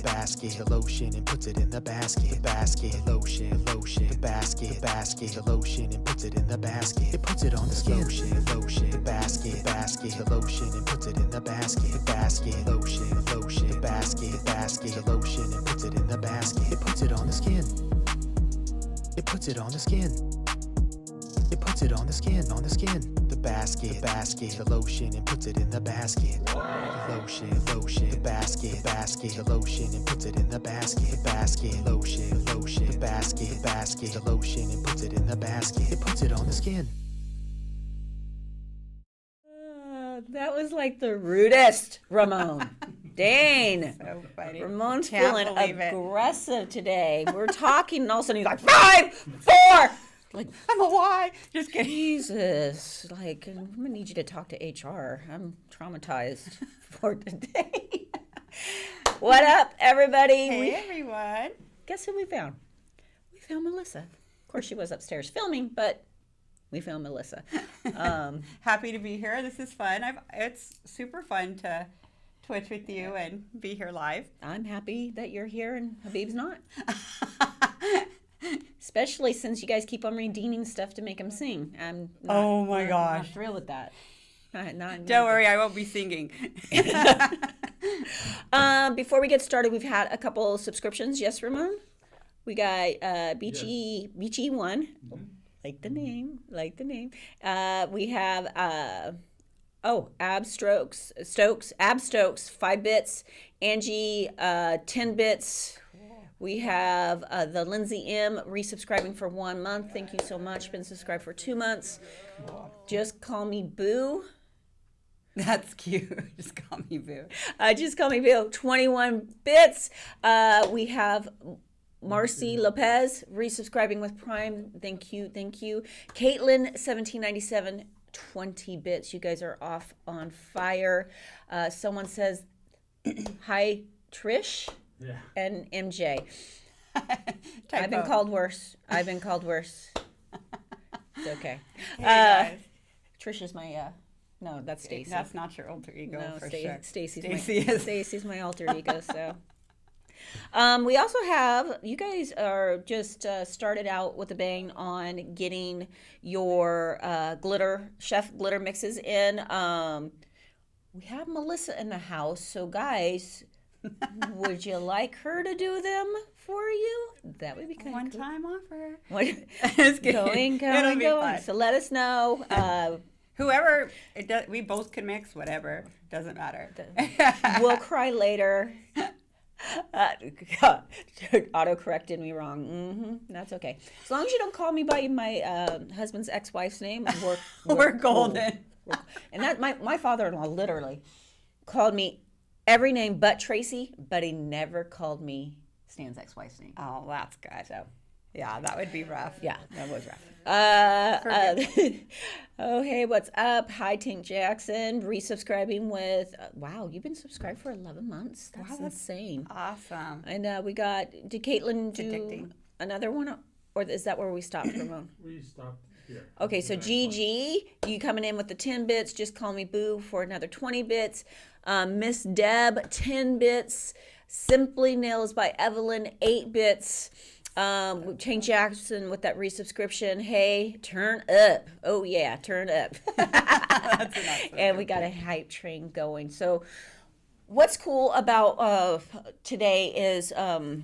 basket, the lotion and puts it in the basket, lotion, the basket, the lotion and puts it in the basket. It puts it on the skin, lotion, the basket, the lotion and puts it in the basket, lotion, the basket, the lotion and puts it in the basket. It puts it on the skin. It puts it on the skin. It puts it on the skin, The basket, the lotion and puts it in the basket. The lotion, the basket, the lotion and puts it in the basket. Lotion, the basket, the lotion and puts it in the basket. It puts it on the skin. That was like the rudest, Ramon. Dang. So funny. Ramon's Can't feeling believe it. aggressive today. We're talking and all of a sudden he's like, 5, 4. Like, I'm a why. Just kidding. Jesus. Like, I'm going to need you to talk to HR. I'm traumatized for today. What up, everybody? Hey, everyone. Guess who we found? We found Melissa. Of course, she was upstairs filming, but we found Melissa. Happy to be here. This is fun. It's super fun to Twitch with you and be here live. I'm happy that you're here and Habib's not. Especially since you guys keep on redeeming stuff to make him sing. I'm not, Oh my I'm gosh. not thrilled with that. Not Don't worry, I won't be singing. Before we get started, we've had a couple subscriptions. Yes, Ramon? We got Beachy one. Mm-hmm. Like the name. We have Ab Stokes, 5 bits. Angie, 10 bits. We have the Lindsay M resubscribing for 1 month. Thank you so much. Been subscribed for 2 months. Just call me Boo. That's cute. Just call me Boo. Just call me Boo. 21 bits. We have Marcy Lopez resubscribing with Prime. Thank you. Caitlin 1797, 20 bits. You guys are off on fire. Someone says, hi, Trish. Yeah. And MJ. Typo. I've been called worse. It's okay. Hey, guys. Trish is my no, that's Stacy. That's not your alter ego for sure. Stacy's my alter ego. So, we also have, you guys are just started out with a bang on getting your chef glitter mixes in. We have Melissa in the house, so guys. Would you like her to do them for you? That would be kind of One-time offer. Just going. Fun. So let us know. Whoever, we both can mix, whatever. Doesn't matter. We'll cry later. Auto-corrected me wrong. That's okay. As long as you don't call me by my husband's ex-wife's name, we're golden. And that my father-in-law literally called me every name but Tracy, but he never called me Stan's ex-wife's name. Oh, that's good. So, yeah, that would be rough. Yeah, that was rough. Oh, hey, what's up? Hi, Tink Jackson, resubscribing with, wow, you've been subscribed for 11 months. That's insane. Awesome. And we got, did Caitlin do addicting. another one? Or is that where we stopped, Ramon? We stopped here. Okay, so Gigi, you coming in with the 10 bits. Just call me Boo for another 20 bits. Miss Deb, 10 bits. Simply Nails by Evelyn, 8 bits. Tank Jackson with that resubscription. Hey, turn up. Oh, yeah, turn up. That's enough. And we got a hype train going. So what's cool about today is I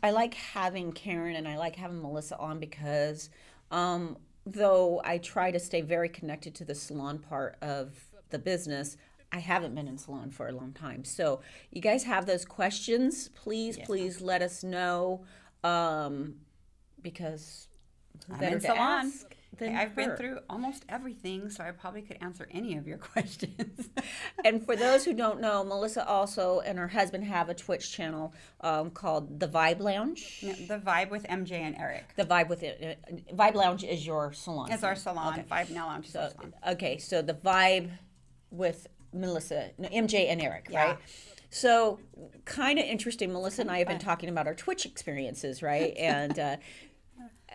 like having Karen and I like having Melissa on because though I try to stay very connected to the salon part of the business, I haven't been in salon for a long time. So you guys have those questions, please let us know because who I'm better in to salon. ask than I've been her? through almost everything, so I probably could answer any of your questions. And for those who don't know, Melissa also and her husband have a Twitch channel called The Vibe Lounge. No, the Vibe with MJ and Eric. The Vibe with Vibe Lounge is your salon. It's our salon. Okay. Vibe Nail Lounge is our So, salon. okay, so the Vibe with Melissa, no, MJ and Eric, Yeah. right? So kind of interesting. Melissa and I have been talking about our Twitch experiences, right? And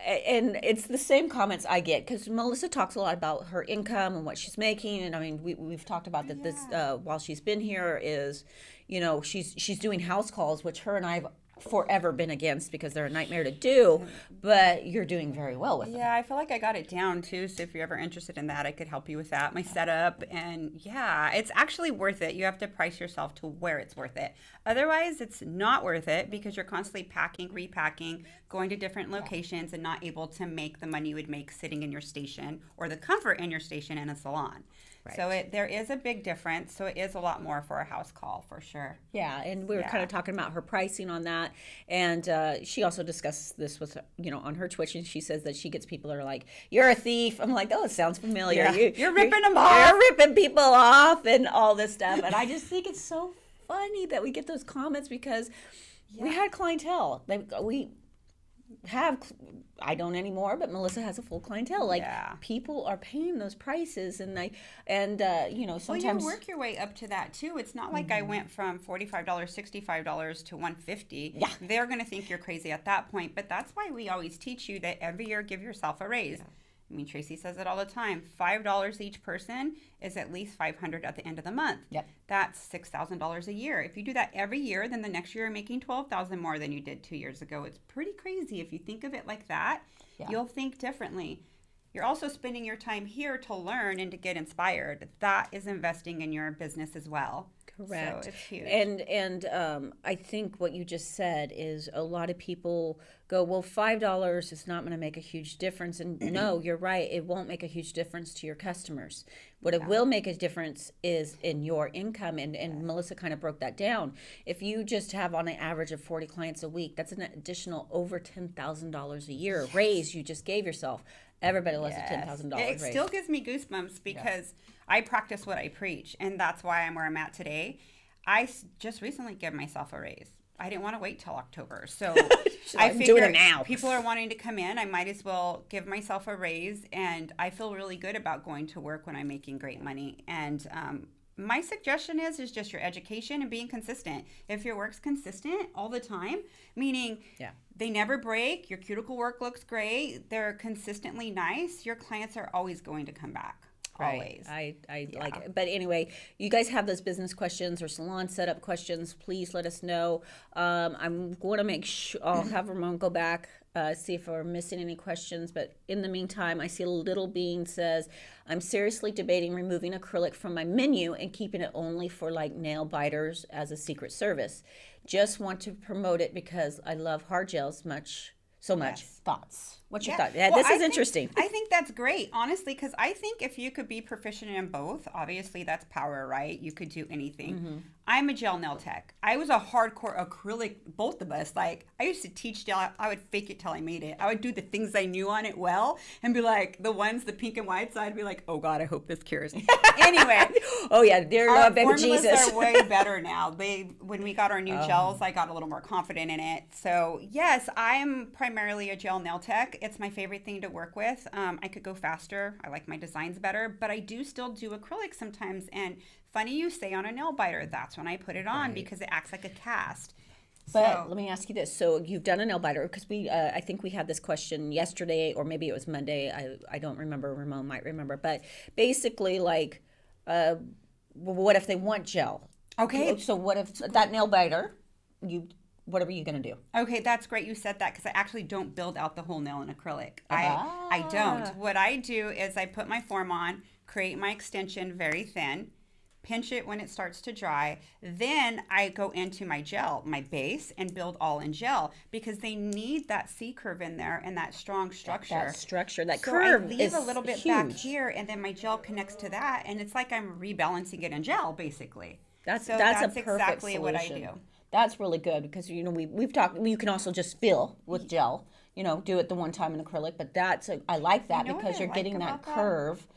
it's the same comments I get because Melissa talks a lot about her income and what she's making, and I mean we've talked about that. This while she's been here is, you know, she's doing house calls, which her and I've forever been against because they're a nightmare to do, but you're doing very well with them. Yeah, I feel like I got it down too. So if you're ever interested in that, I could help you with that, my setup. And yeah, it's actually worth it. You have to price yourself to where it's worth it. Otherwise, it's not worth it because you're constantly packing, repacking, going to different locations and not able to make the money you would make sitting in your station or the comfort in your station in a salon. Right. So there is a big difference. So it is a lot more for a house call for sure. Yeah, and we were kind of talking about her pricing on that, and she also discussed this with, you know, on her Twitch, and she says that she gets people that are like, "You're a thief." I'm like, "Oh, it sounds familiar. Yeah. You're ripping them off. You're ripping people off, and all this stuff." And I just think it's so funny that we get those comments because we had clientele. We have, I don't anymore, but Melissa has a full clientele. Like people are paying those prices, and you know, sometimes you work your way up to that too. It's not like I went from $45, $65 to $150. Yeah, they're going to think you're crazy at that point. But that's why we always teach you that every year give yourself a raise. Yeah. I mean, Tracy says it all the time. $5 each person is at least $500 at the end of the month. Yep. That's $6,000 a year. If you do that every year, then the next year you're making $12,000 more than you did 2 years ago. It's pretty crazy. If you think of it like that, you'll think differently. You're also spending your time here to learn and to get inspired. That is investing in your business as well. Correct. So it's huge. And I think what you just said is a lot of people go, well, $5 is not going to make a huge difference. And no, you're right. It won't make a huge difference to your customers. What it will make a difference is in your income. And Melissa kind of broke that down. If you just have on an average of 40 clients a week, that's an additional over $10,000 a year raise you just gave yourself. Everybody loves a $10,000 raise. It still gives me goosebumps because I practice what I preach, and that's why I'm where I'm at today. I just recently gave myself a raise. I didn't want to wait till October, so I figured doing it now. People are wanting to come in. I might as well give myself a raise, and I feel really good about going to work when I'm making great money. And my suggestion is just your education and being consistent. If your work's consistent all the time, meaning they never break, your cuticle work looks great, they're consistently nice, your clients are always going to come back. Always. I like it. But anyway, you guys have those business questions or salon setup questions, please let us know. I'm going to make sure, I'll have Ramon go back, see if we're missing any questions. But in the meantime, I see a little being says, I'm seriously debating removing acrylic from my menu and keeping it only for like nail biters as a secret service. Just want to promote it because I love hard gels so much. Thoughts? What's your thought? Yeah, this is interesting. I think that's great, honestly, because I think if you could be proficient in both, obviously that's power, right? You could do anything. Mm-hmm. I'm a gel nail tech. I was a hardcore acrylic, both of us. Like, I used to teach gel. I would fake it till I made it. I would do the things I knew on it well and be like, the pink and whites, I'd be like, oh God, I hope this cures. Anyway. Oh yeah, dear Lord, baby Jesus. Our formulas are way Jesus. better now. When we got our new gels, I got a little more confident in it. So yes, I'm primarily a gel nail tech. It's my favorite thing to work with. I could go faster. I like my designs better, but I do still do acrylic sometimes. And funny you say on a nail biter, that's when I put it on because it acts like a cast. But let me ask you this. So you've done a nail biter because I think we had this question yesterday or maybe it was Monday. I don't remember. Ramon might remember. But basically like, what if they want gel? Okay. So what if that nail biter, what are you going to do? Okay, that's great you said that because I actually don't build out the whole nail in acrylic. I don't. What I do is I put my form on, create my extension very thin, pinch it when it starts to dry. Then I go into my gel, my base, and build all in gel because they need that C curve in there and that strong structure. That curve I leave is a little bit huge. back here, and then my gel connects to that, and it's like I'm rebalancing it in gel, basically. That's a perfect exactly solution. What I do. That's really good because we've talked. You can also just fill with gel. Do it the one time in acrylic, but I like that because you're getting that curve,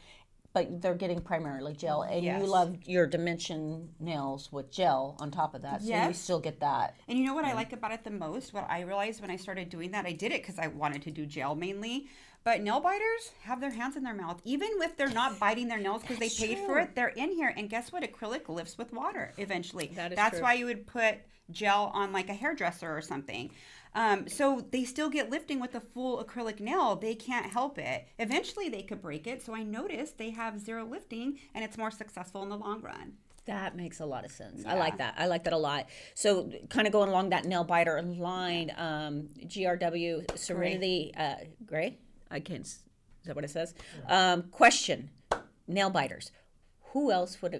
but they're getting primarily gel, and you love your dimension nails with gel on top of that, so you still get that. And you know what I like about it the most? What I realized when I started doing that, I did it because I wanted to do gel mainly. But nail biters have their hands in their mouth. Even if they're not biting their nails because they paid for it, they're in here. And guess what? Acrylic lifts with water eventually. That's true. Why you would put gel on like a hairdresser or something. So they still get lifting with a full acrylic nail. They can't help it. Eventually they could break it. So I noticed they have zero lifting and it's more successful in the long run. That makes a lot of sense. I Yeah. like that. I like that a lot. So kind of going along that nail biter line, GRW Serenity Gray. I can't. Is that what it says? Question: nail biters. Who else would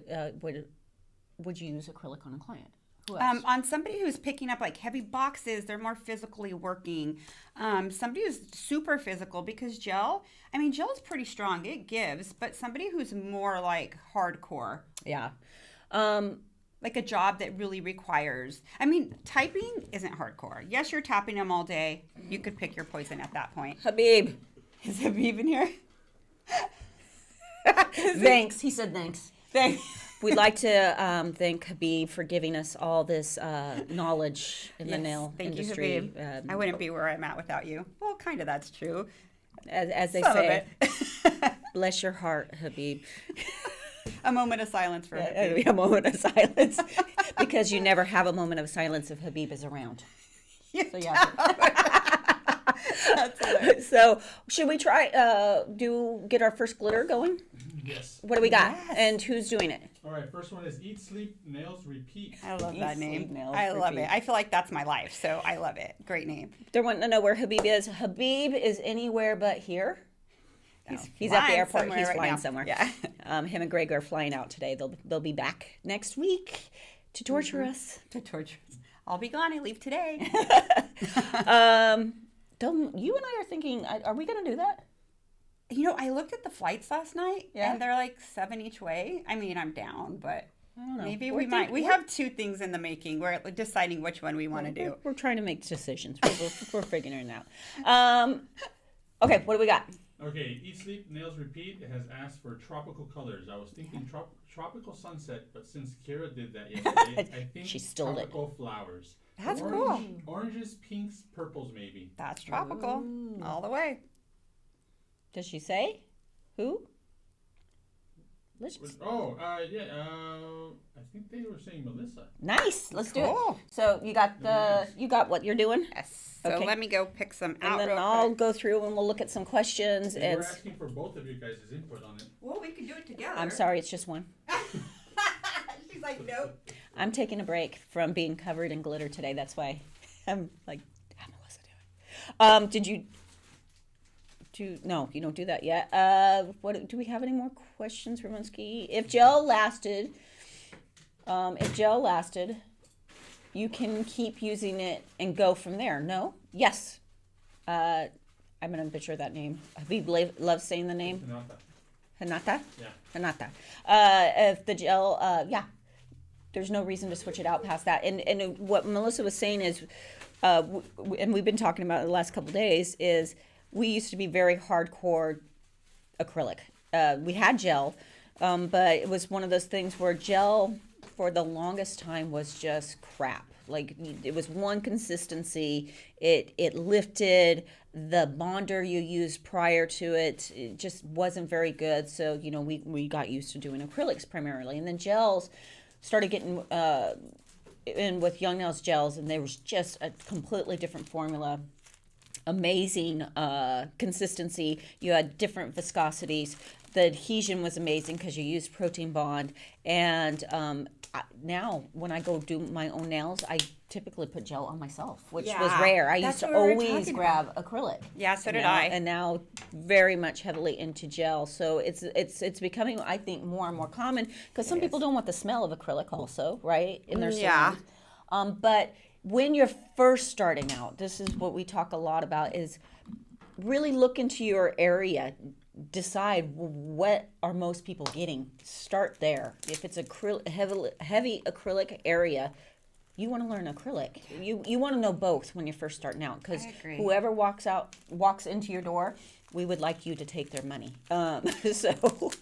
you use acrylic on a client? Who else? On somebody who's picking up like heavy boxes, they're more physically working. Somebody who's super physical, because gel is pretty strong. It gives, but somebody who's more like hardcore. Yeah. Like a job that really requires, typing isn't hardcore. Yes, you're tapping them all day. You could pick your poison at that point. Habib. Is Habib in here? Thanks. He said thanks. Thanks. We'd like to thank Habib for giving us all this knowledge in the nail Thank industry. you, Habib. I wouldn't be where I'm at without you. Well, kind of that's true. As they Some of say, it. bless your heart, Habib. A moment of silence for Habib. A moment of silence, because you never have a moment of silence if Habib is around. So yeah. That's hilarious. So should we try get our first glitter going? Yes. What do we got? Yes. And who's doing it? All right, first one is Eat, Sleep, Nails, Repeat. I love Eat, that sleep, name. nails, I love repeat. it. I feel like that's my life, so I love it. Great name. They're wanting to know where Habib is. Habib is anywhere but here. He's at the flying airport. somewhere He's right flying now. somewhere. Yeah. Him and Greg are flying out today. They'll be back next week to torture us. To torture. I'll be gone. I leave today. Don't you and I are thinking? Are we going to do that? I looked at the flights last night, Yeah. and they're like 7 each way. I'm down, but I don't know. maybe We're we might. think- We we're- have 2 things in the making. We're deciding which one we want to do. We're trying to make decisions. We're figuring it out. Okay, what do we got? Okay, Eat, Sleep, Nails, Repeat. It has asked for tropical colors. I was thinking tropical sunset, but since Kira did that yesterday, I think She stole it. tropical flowers. That's Oranges, pinks, purples, maybe. That's tropical all the way. Does she say who? Let's Yeah. I think they were saying Melissa. nice. Let's do it. Cool. So you got what you're doing, Yes. So Okay. let me go pick some out. and then real I'll quick. go through and we'll look at some questions. They were And asking for both of you guys' input on it. Well, we can do it together. I'm sorry, it's just one. She's like, nope. I'm taking a break from being covered in glitter today. That's why I'm like, how Melissa do it? Did you do? No, you don't do that yet. What do we have any more questions, Ramonski? If gel lasted, you can keep using it and go from there. No? Yes. I'm gonna butcher that name. Habib loves saying the name. Hanata? Yeah. Hanata. If the gel, there's no reason to switch it out past that. And what Melissa was saying is, and we've been talking about it the last couple days, is we used to be very hardcore acrylic. We had gel, but it was one of those things where gel for the longest time was just crap. Like it was one consistency. It lifted. The bonder you used prior to it just wasn't very good. So we got used to doing acrylics primarily, and then gels started getting in with Young Nails gels, and there was just a completely different formula. Amazing consistency. You had different viscosities. The adhesion was amazing because you used protein bond. And now when I go do my own nails, I typically put gel on myself, which was Yeah, rare. I that's used to what we were always talking grab acrylic. Yeah, so did now, I. And now very much heavily into gel. So it's becoming, I think, more and more common because some people don't want the smell of acrylic also, right? In their Yeah. salons. But when you're first starting out, this is what we talk a lot about, is really look into your area. Decide what are most people getting. Start there. If it's heavy acrylic area, you want to learn acrylic. You want to know both when you're first starting out, because I agree. whoever walks into your door, we would like you to take their money. So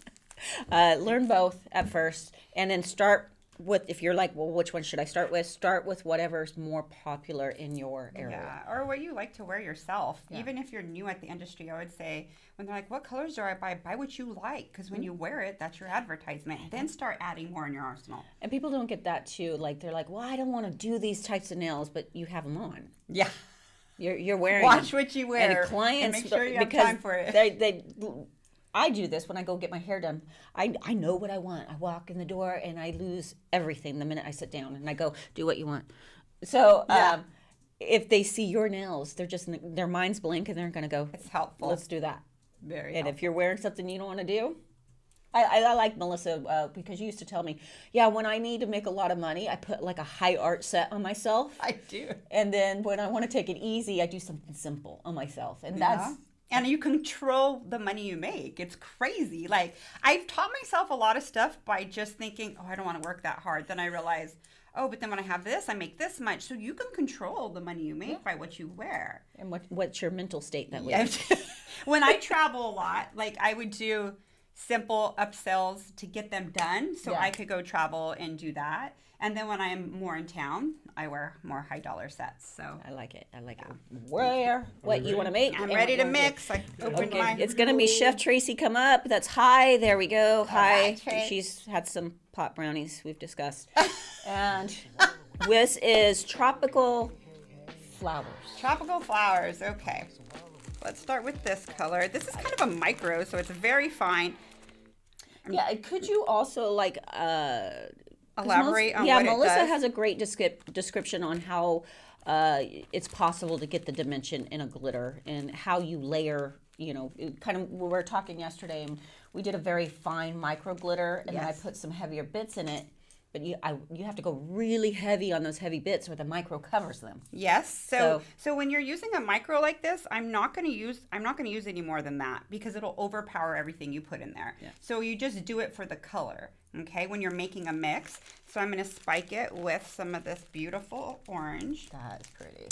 learn both at first, and then start with, if you're like, well, which one should I start with? Start with whatever's more popular in your area. Yeah, or what you like to wear yourself. Even if you're new at the industry, I would say, when they're like, what colors do I buy what you like, because when you wear it, that's your advertisement. Then start adding more in your arsenal. And people don't get that too. Like they're like, well, I don't want to do these types of nails, but you have them on. Yeah. You're wearing Watch them. what you wear. And clients, and make sure you have because time for it. they I do this when I go get my hair done. I know what I want. I walk in the door and I lose everything the minute I sit down and I go, do what you want. So if they see your nails, their minds blink and they're going to go, It's helpful. let's do that. Very And helpful. if you're wearing something you don't want to do, I like Melissa because you used to tell me, when I need to make a lot of money, I put like a high art set on myself. I do. And then when I want to take it easy, I do something simple on myself. And that's And you control the money you make. It's crazy. Like, I've taught myself a lot of stuff by just thinking, I don't want to work that hard. Then I realize, but then when I have this, I make this much. So you can control the money you make by what you wear. and what's your mental state that way? Yeah. When I travel a lot, like I would do simple upsells to get them done so I could go travel and do that. And then when I'm more in town, I wear more high dollar sets. So I like it. Wear what you want to make. I'm and ready what to you mix. I opened Okay, my... it's going to be Chef Tracy come up. That's Hi. There we go. Hi. Tracy. She's had some pot brownies we've discussed. And this is Tropical Flowers. Tropical flowers. Okay. Let's start with this color. This is kind of a micro, so it's very fine. Yeah, could you also like Elaborate on what it Melissa does? has a great description on how it's possible to get the dimension in a glitter and how you layer, kind of, we were talking yesterday and we did a very fine micro glitter and then I Yes. put some heavier bits in it, but you have to go really heavy on those heavy bits where the micro covers them. Yes. So when you're using a micro like this, I'm not going to use any more than that because it'll overpower everything you put in there. Yeah. So you just do it for the color, okay? When you're making a mix. So I'm going to spike it with some of this beautiful orange. That's pretty.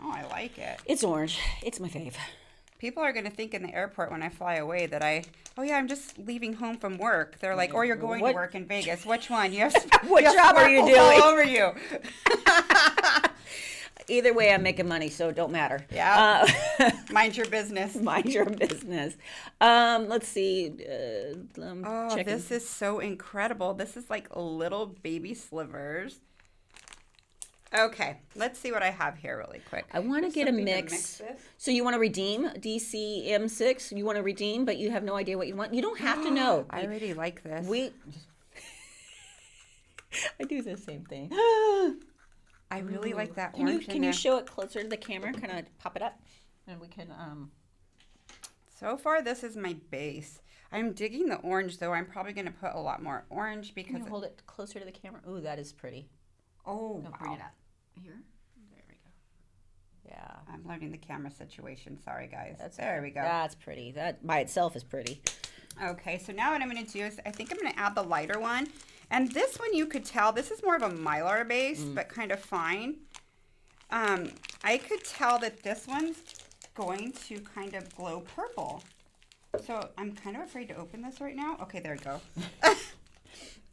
Oh, I like it. It's orange. It's my fave. People are going to think in the airport when I fly away that I'm just leaving home from work. They're like, or you're going to work in Vegas. Which one? You have What you have job are you sparkles doing? all over you. Either way, I'm making money, so it don't matter. Yeah. Mind your business. Mind your business. Let's see. Oh, checking. this is so incredible. This is like little baby slivers. Okay, let's see what I have here really quick. I want to There's get a something to mix. mix this. So you want to redeem DCM6? You want to redeem, but you have no idea what you want. You don't have to know. I already like this. I do the same thing. I really like that Can you orange in can you there. show it closer to the camera? Kind of pop it up, and we can. So far, this is my base. I'm digging the orange, though. I'm probably going to put a lot more orange Can because... you hold it closer to the camera? Ooh, that is pretty. Oh, No, bring wow. it up. Here. There we go. Yeah. I'm learning the camera situation. Sorry, guys. That's there we go. That's pretty. That by itself is pretty. Okay, so now what I'm going to do is I think I'm going to add the lighter one. And this one you could tell, this is more of a mylar base, but kind of fine. I could tell that this one's going to kind of glow purple. So I'm kind of afraid to open this right now. Okay, there we go.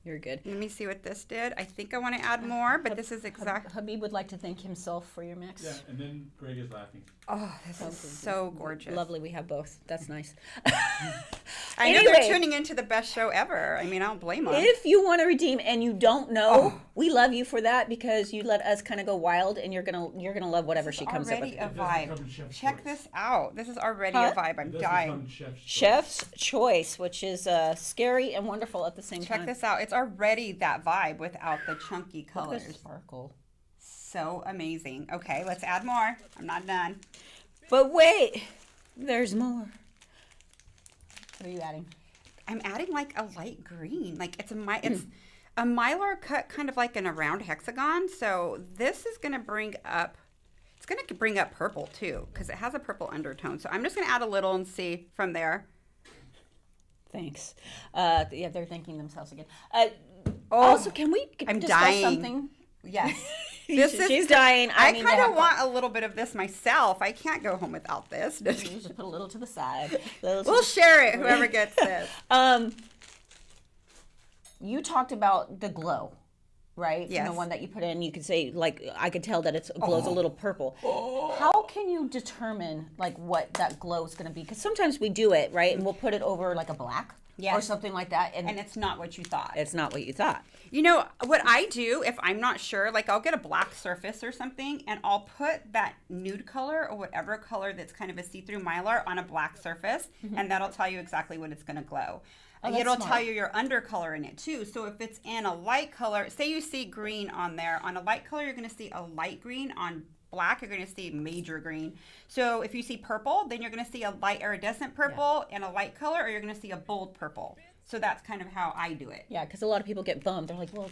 You're good. Let me see what this did. I think I want to add more, but this is exact. Habib would like to thank himself for your mix. Yeah, and then Greg is laughing. Oh, this is so gorgeous. Lovely. We have both. That's nice. I know Anyway. they're tuning into the best show ever. I mean, I don't blame them. If you want to redeem and you don't know, we love you for that because you let us kind of go wild, and you're gonna love whatever she comes up already with. a It doesn't come in vibe. Chef's Check choice. this out. This is already Huh? a vibe. I'm It doesn't dying. come Chef's choice. Chef's choice, which is scary and wonderful at the same Check time. this out. It's already that vibe without the chunky Look at colors. the sparkle. So amazing. Okay, let's add more. I'm not done. But wait, there's more. What are you adding? I'm adding like a light green. Like it's a mylar cut kind of like in a round hexagon. So this is going to bring up, it's going to bring up purple too because it has a purple undertone. So I'm just going to add a little and see from there. Thanks. Yeah, they're thanking themselves again. Also, can we I'm discuss dying. something? Yes. She's dying. I need to kind have of want a little bit of this myself. I can't go home without this. You just put a little to the side. We'll share it, whoever gets this. You talked about the glow, right? Yes. The one that you put in. You could say, like, I could tell that it glows a little purple. How can you determine like what that glow is going to be? Because sometimes we do it, right? And we'll put it over like a black or Yes. something like that. And it's not what you thought. it's not what you thought. You know, what I do if I'm not sure, like I'll get a black surface or something and I'll put that nude color or whatever color that's kind of a see-through mylar on a black surface, and that'll tell you exactly what it's going to glow. that's It'll smart. tell you your undercolor in it too. So if it's in a light color, say you see green on there, on a light color, you're going to see a light green. On black, you're going to see major green. So if you see purple, then you're going to see a light iridescent purple in a light color, or you're going to see a bold purple. So that's kind of how I do it. Yeah, because a lot of people get bummed. They're like, well,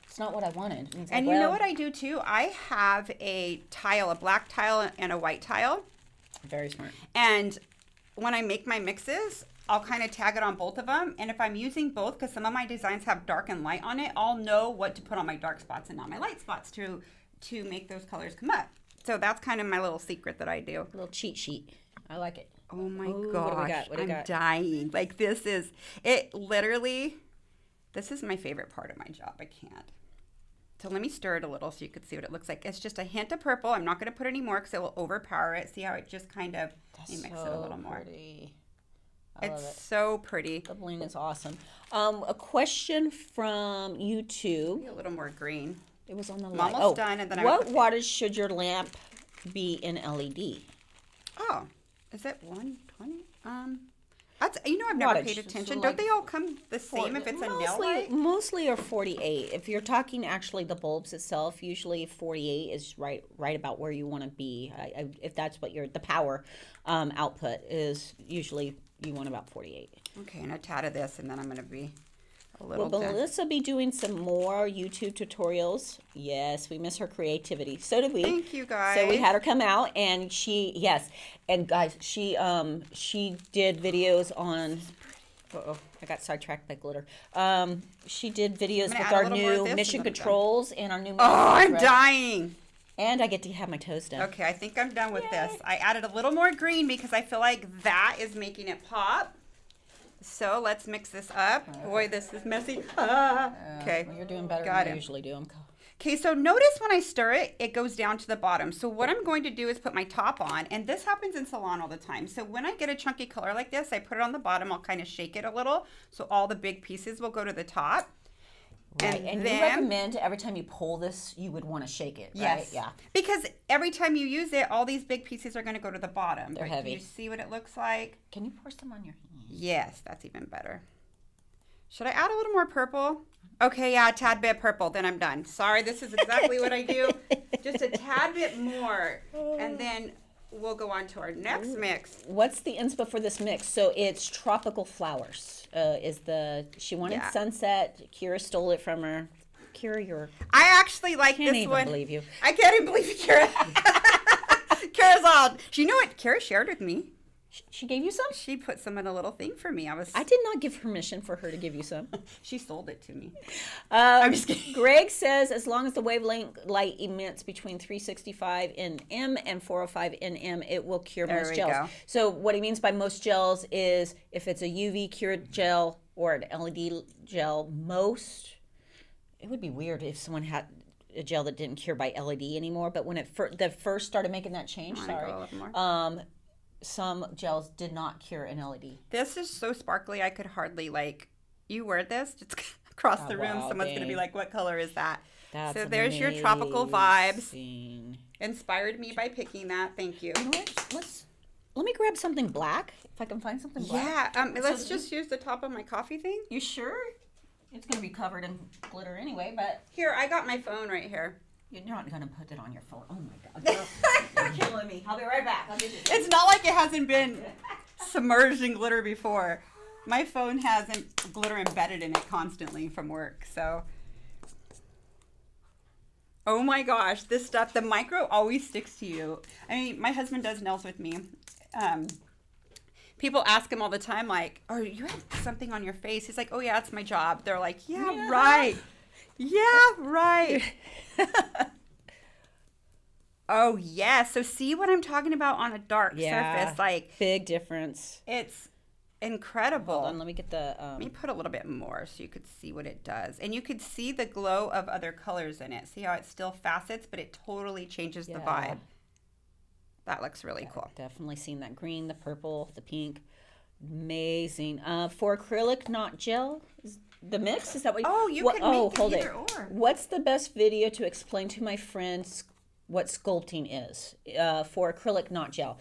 it's not what I wanted. It's And like, you know well, what I do too? I have a tile, a black tile and a white tile. Very smart. And when I make my mixes, I'll kind of tag it on both of them. And if I'm using both, because some of my designs have dark and light on it, I'll know what to put on my dark spots and not my light spots to make those colors come up. So that's kind of my little secret that I do. A little cheat sheet. I like it. Oh my Ooh, gosh, what do we got? What do we I'm got? dying. Like this is my favorite part of my job. I can't. So let me stir it a little so you can see what it looks like. It's just a hint of purple. I'm not going to put any more because it will overpower it. See how it just kind of, let me mix it a little more. Pretty. I love It's it. so pretty. The bling is awesome. A question from YouTube. A little more green. It was on the I'm light. almost done, and then I what would- wattage should your lamp be in LED? Oh, is it 120? That's, you know, I've never Wattage. paid So attention. like Don't they all come the same if it's a nail light? Mostly are 48. If you're talking actually the bulbs itself, usually 48 is right about where you want to be. If that's what the power output is, usually you want about 48. Okay, and a tad of this, and then I'm going to be a Will little done. Melissa be doing some more YouTube tutorials? Yes, we miss her creativity. So did we. Thank you, guys. So we had her come out, and and guys, she did videos on. Uh-oh, I got sidetracked by glitter. She did videos I'm gonna with add a our little more of new this mission and then I'm done. controls and our new. Oh, I'm right? dying. And I get to have my toes done. Okay, I think I'm done with this. I added a little more green because I feel like that is making it pop. So let's mix this up. Boy, this is messy. Okay. Well, you're doing better Got than I it. usually do. Okay, so notice when I stir it, it goes down to the bottom. So what I'm going to do is put my top on, and this happens in salon all the time. So when I get a chunky color like this, I put it on the bottom. I'll kind of shake it a little, so all the big pieces will go to the top. Right, and you recommend every time you pull this, you would want to shake it, right? Yes. Yeah. Because every time you use it, all these big pieces are going to go to the bottom. They're Right? heavy. Can you see what it looks like? Can you pour some on your hand? Yes, that's even better. Should I add a little more purple? Okay, yeah, a tad bit purple, then I'm done. Sorry, this is exactly what I do. Just a tad bit more, and then we'll go on to our next mix. What's the inspo for this mix? So it's tropical flowers. She wanted Yeah. sunset. Kira stole it from her. Kira, you're I actually like can't this even one. believe you. I can't even believe it, Kara. Kara's all. You know what Kara shared with me? She gave you some? She put some in a little thing for me. I did not give permission for her to give you some. She sold it to me. I'm just kidding. Greg says as long as the wavelength light emits between 365 nm and 405 nm, it will cure There most we gels. go. So what he means by most gels is if it's a UV cured gel or an LED gel, it would be weird if someone had a gel that didn't cure by LED anymore. But when it first started making that change, Wanna go a little more? some gels did not cure an LED. This is so sparkly, I could hardly you wear this just across the room. wow, Someone's going to be dang. like, what color is that? That's So there's your tropical vibes. amazing. Inspired me by picking that. Thank you. You know what? Let me grab something black if I can find something black. Yeah, let's just use the top of my coffee thing. You sure? It's gonna be covered in glitter anyway, but Here, I got my phone right here. you're not gonna put it on your phone. Oh my god, girl, you're killing me. I'll be right back. I'll get you. It's not like it hasn't been submerged in glitter before. My phone has glitter embedded in it constantly from work, so. Oh my gosh, this stuff, the micro always sticks to you. I mean, my husband does nails with me. People ask him all the time, like, oh, you have something on your face. He's like, oh yeah, it's my job. They're like, yeah. Right. Yeah, right. Oh, yeah. So see what I'm talking about on a dark surface? Like, big difference. it's incredible. Hold on, let me get the. Let me put a little bit more so you could see what it does. And you could see the glow of other colors in it. See how it still facets, but it totally changes the Yeah. vibe. That looks really cool. Definitely seen that green, the purple, the pink. Amazing. For acrylic, not gel, is the mix? Is that what? Oh, you can make it hold either or. What's the best video to explain to my friends what sculpting is for acrylic, not gel?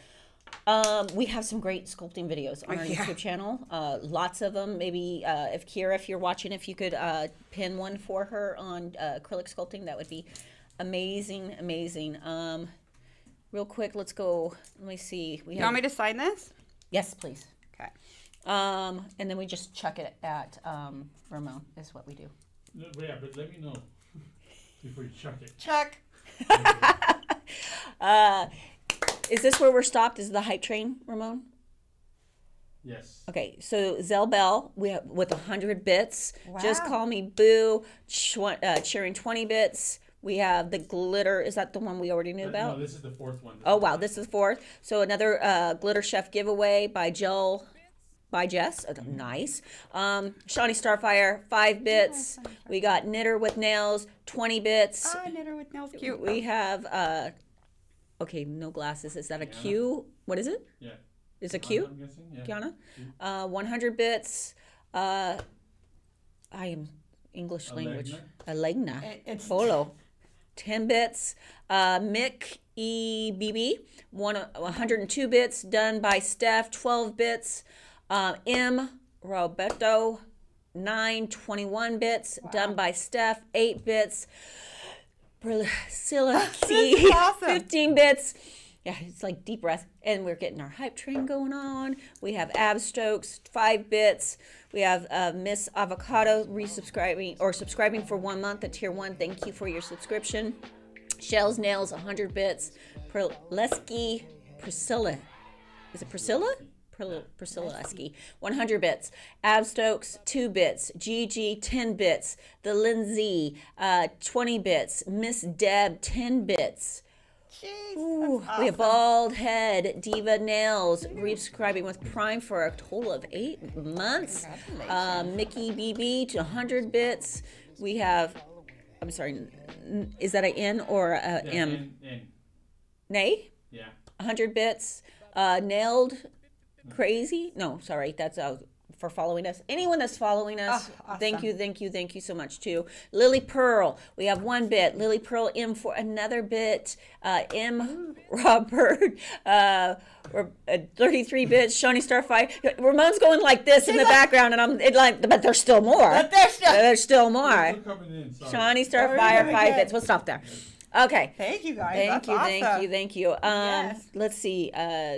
We have some great sculpting videos on our YouTube channel. Lots of them. Maybe if Kira, if you're watching, if you could pin one for her on acrylic sculpting, that would be amazing, amazing. Real quick, let's go. Let me see. You want me to sign this? Yes, please. Okay. And then we just chuck it at Ramon, is what we do. No, yeah, but let me know before you chuck it. Chuck. Is this where we're stopped? Is the hype train, Ramon? Yes. Okay, so Zell Bell, we have with 100 bits. Wow. Just Call Me Boo, cheering 20 bits. We have the glitter. Is that the one we already knew about? No, this is the fourth one. Oh wow, this is the fourth. So another glitter chef giveaway by Jess. Oh, nice. Shawnee Starfire, 5 bits. We got Knitter with Nails, 20 bits. Oh, Knitter with Nails, cute. We have okay, no glasses. Is that a Q? What is it? Yeah. Is it Q? I'm guessing. Yeah. Kiana? 100 bits. I am English language. Alegna. It's Polo. 10 bits. Mick EBB. 102 bits. Done by Steph. 12 bits. M. Roberto. 21 bits. Wow. Done by Steph. 8 bits. Priscilla C. Awesome. 15 bits. Yeah, it's like deep breath. And we're getting our hype train going on. We have Ab Stokes, 5 bits. We have Miss Avocado resubscribing or subscribing for 1 month at tier 1. Thank you for your subscription. Shells Nails, 100 bits. Lesky Priscilla. Is it Priscilla? Priscilla Lesky, 100 bits. Ab Stokes, 2 bits. GG, 10 bits. The Lindsay, 20 bits. Miss Deb, 10 bits. Jeez, Ooh, that's we have awesome. Bald Head, Diva Nails, resubscribing with Prime for a total of 8 months. Mickey BB to 100 bits. We have, I'm sorry, is that an N or a M? N. Nay? Yeah. 100 bits. Nailed Crazy? No, sorry, that's for following us. Anyone that's following us, awesome. thank you so much too. Lily Pearl, we have 1 bit. Lily Pearl M for another bit. M Robert, 33 bits. Shawnee Starfire. Ramon's going like this in the background, and but there's still more. But there's still more. Still coming in, sorry. Shawnee Starfire, 5 bits. We'll stop there. Okay. Thank you guys. Thank That's you, awesome. thank you. Yes. Let's see.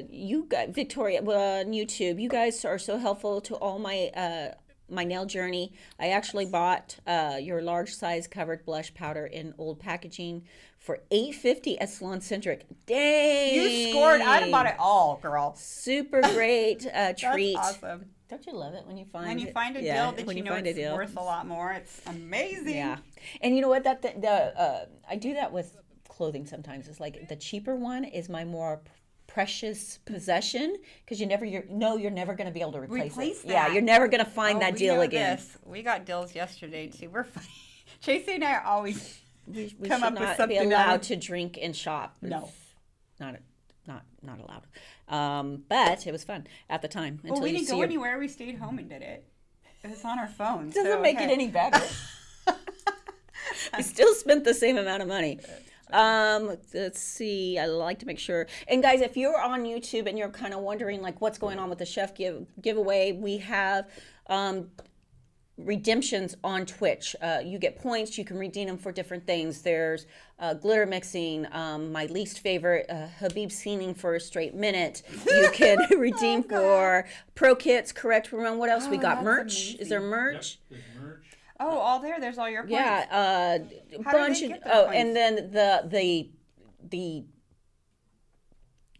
You got Victoria on YouTube. You guys are so helpful to all my my nail journey. I actually bought your large size covered blush powder in old packaging for $8.50 at Salon Centric. Dang! You scored. I'd have bought it all, girl. Super great treat. That's awesome. Don't you love it when you find When you it? find a Yeah, deal that when you know find a it's deal. worth a lot more, it's amazing. Yeah, and you know what? I do that with clothing sometimes. It's like the cheaper one is my more precious possession because you're never going to be able to replace it. that. Yeah, you're never going to find that we deal know again. this. We got deals yesterday too. We're funny. Tracy and I always We come should up with not be something allowed that- to drink and shop. No. Not allowed. But it was fun at the time. Well, Until we you didn't see go your- anywhere. We stayed home and did it. It was on our phones. Doesn't make it any better. We still spent the same amount of money. Let's see. I like to make sure. And guys, if you're on YouTube and you're kind of wondering like what's going on with the chef giveaway, we have redemptions on Twitch. You get points. You can redeem them for different things. There's glitter mixing. My least favorite, Habib singing for a straight minute. You can redeem for pro kits. Correct, Ramon? What else we got? that's Merch. Is there amazing. merch? Yep, there's merch. Oh, all there. There's all your points. Yeah, How do bunch they of get those points? and then the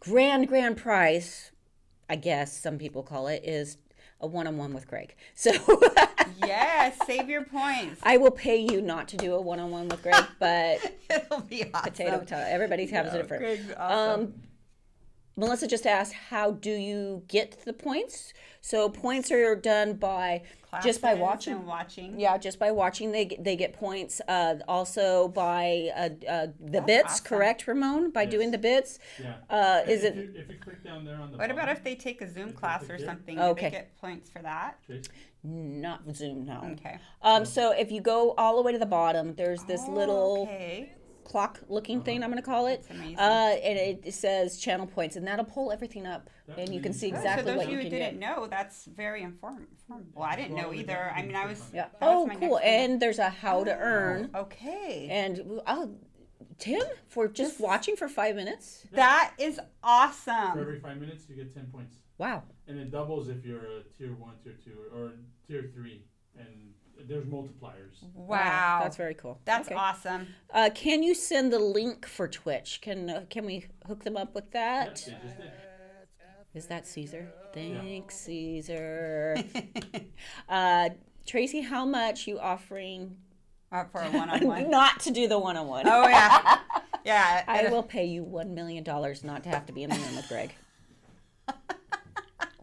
grand prize, I guess some people call it, is a one-on-one with Greg. So Yes, save your points. I will pay you not to do a one-on-one with Greg, but It'll be awesome. potato. Everybody has a different. Greg's awesome. Melissa just asked, how do you get the points? So points are done by just by Classes watching. and watching. Yeah, just by watching, they get points. Also by the bits, awesome. correct, Ramon? By doing the bits. Yeah. Is if it? you, if you click down there on the What about bottom, if they take a Zoom If they class click or here? something? Do Okay. they get points for that? Trace, Not Zoom, no. Okay. So if you go all the way to the bottom, there's this little Okay. clock-looking thing, I'm going to call it. That's amazing. And it says channel points, and that'll pull everything up, That and you can means- see Oh, so exactly so those what of you you who can didn't get. know, that's very informative. Well, I didn't know Well, either. I mean, I was. Yeah. that was Oh, my cool. next thing. And there's a how to earn. Okay. And Tim, for just watching for 5 minutes. That is for awesome. every 5 minutes, you get 10 points. Wow. And it doubles if you're a tier 1, tier 2, or tier 3. And there's multipliers. Wow. That's very cool. That's Okay. awesome. Can you send the link for Twitch? Can we hook them up with Yep, that? they just did. Is that Caesar? Thanks, Caesar. Tracy, how much you offering For a one-on-one. not to do the one-on-one? Oh yeah. Yeah. I will pay you $1 million not to have to be in the room with Greg.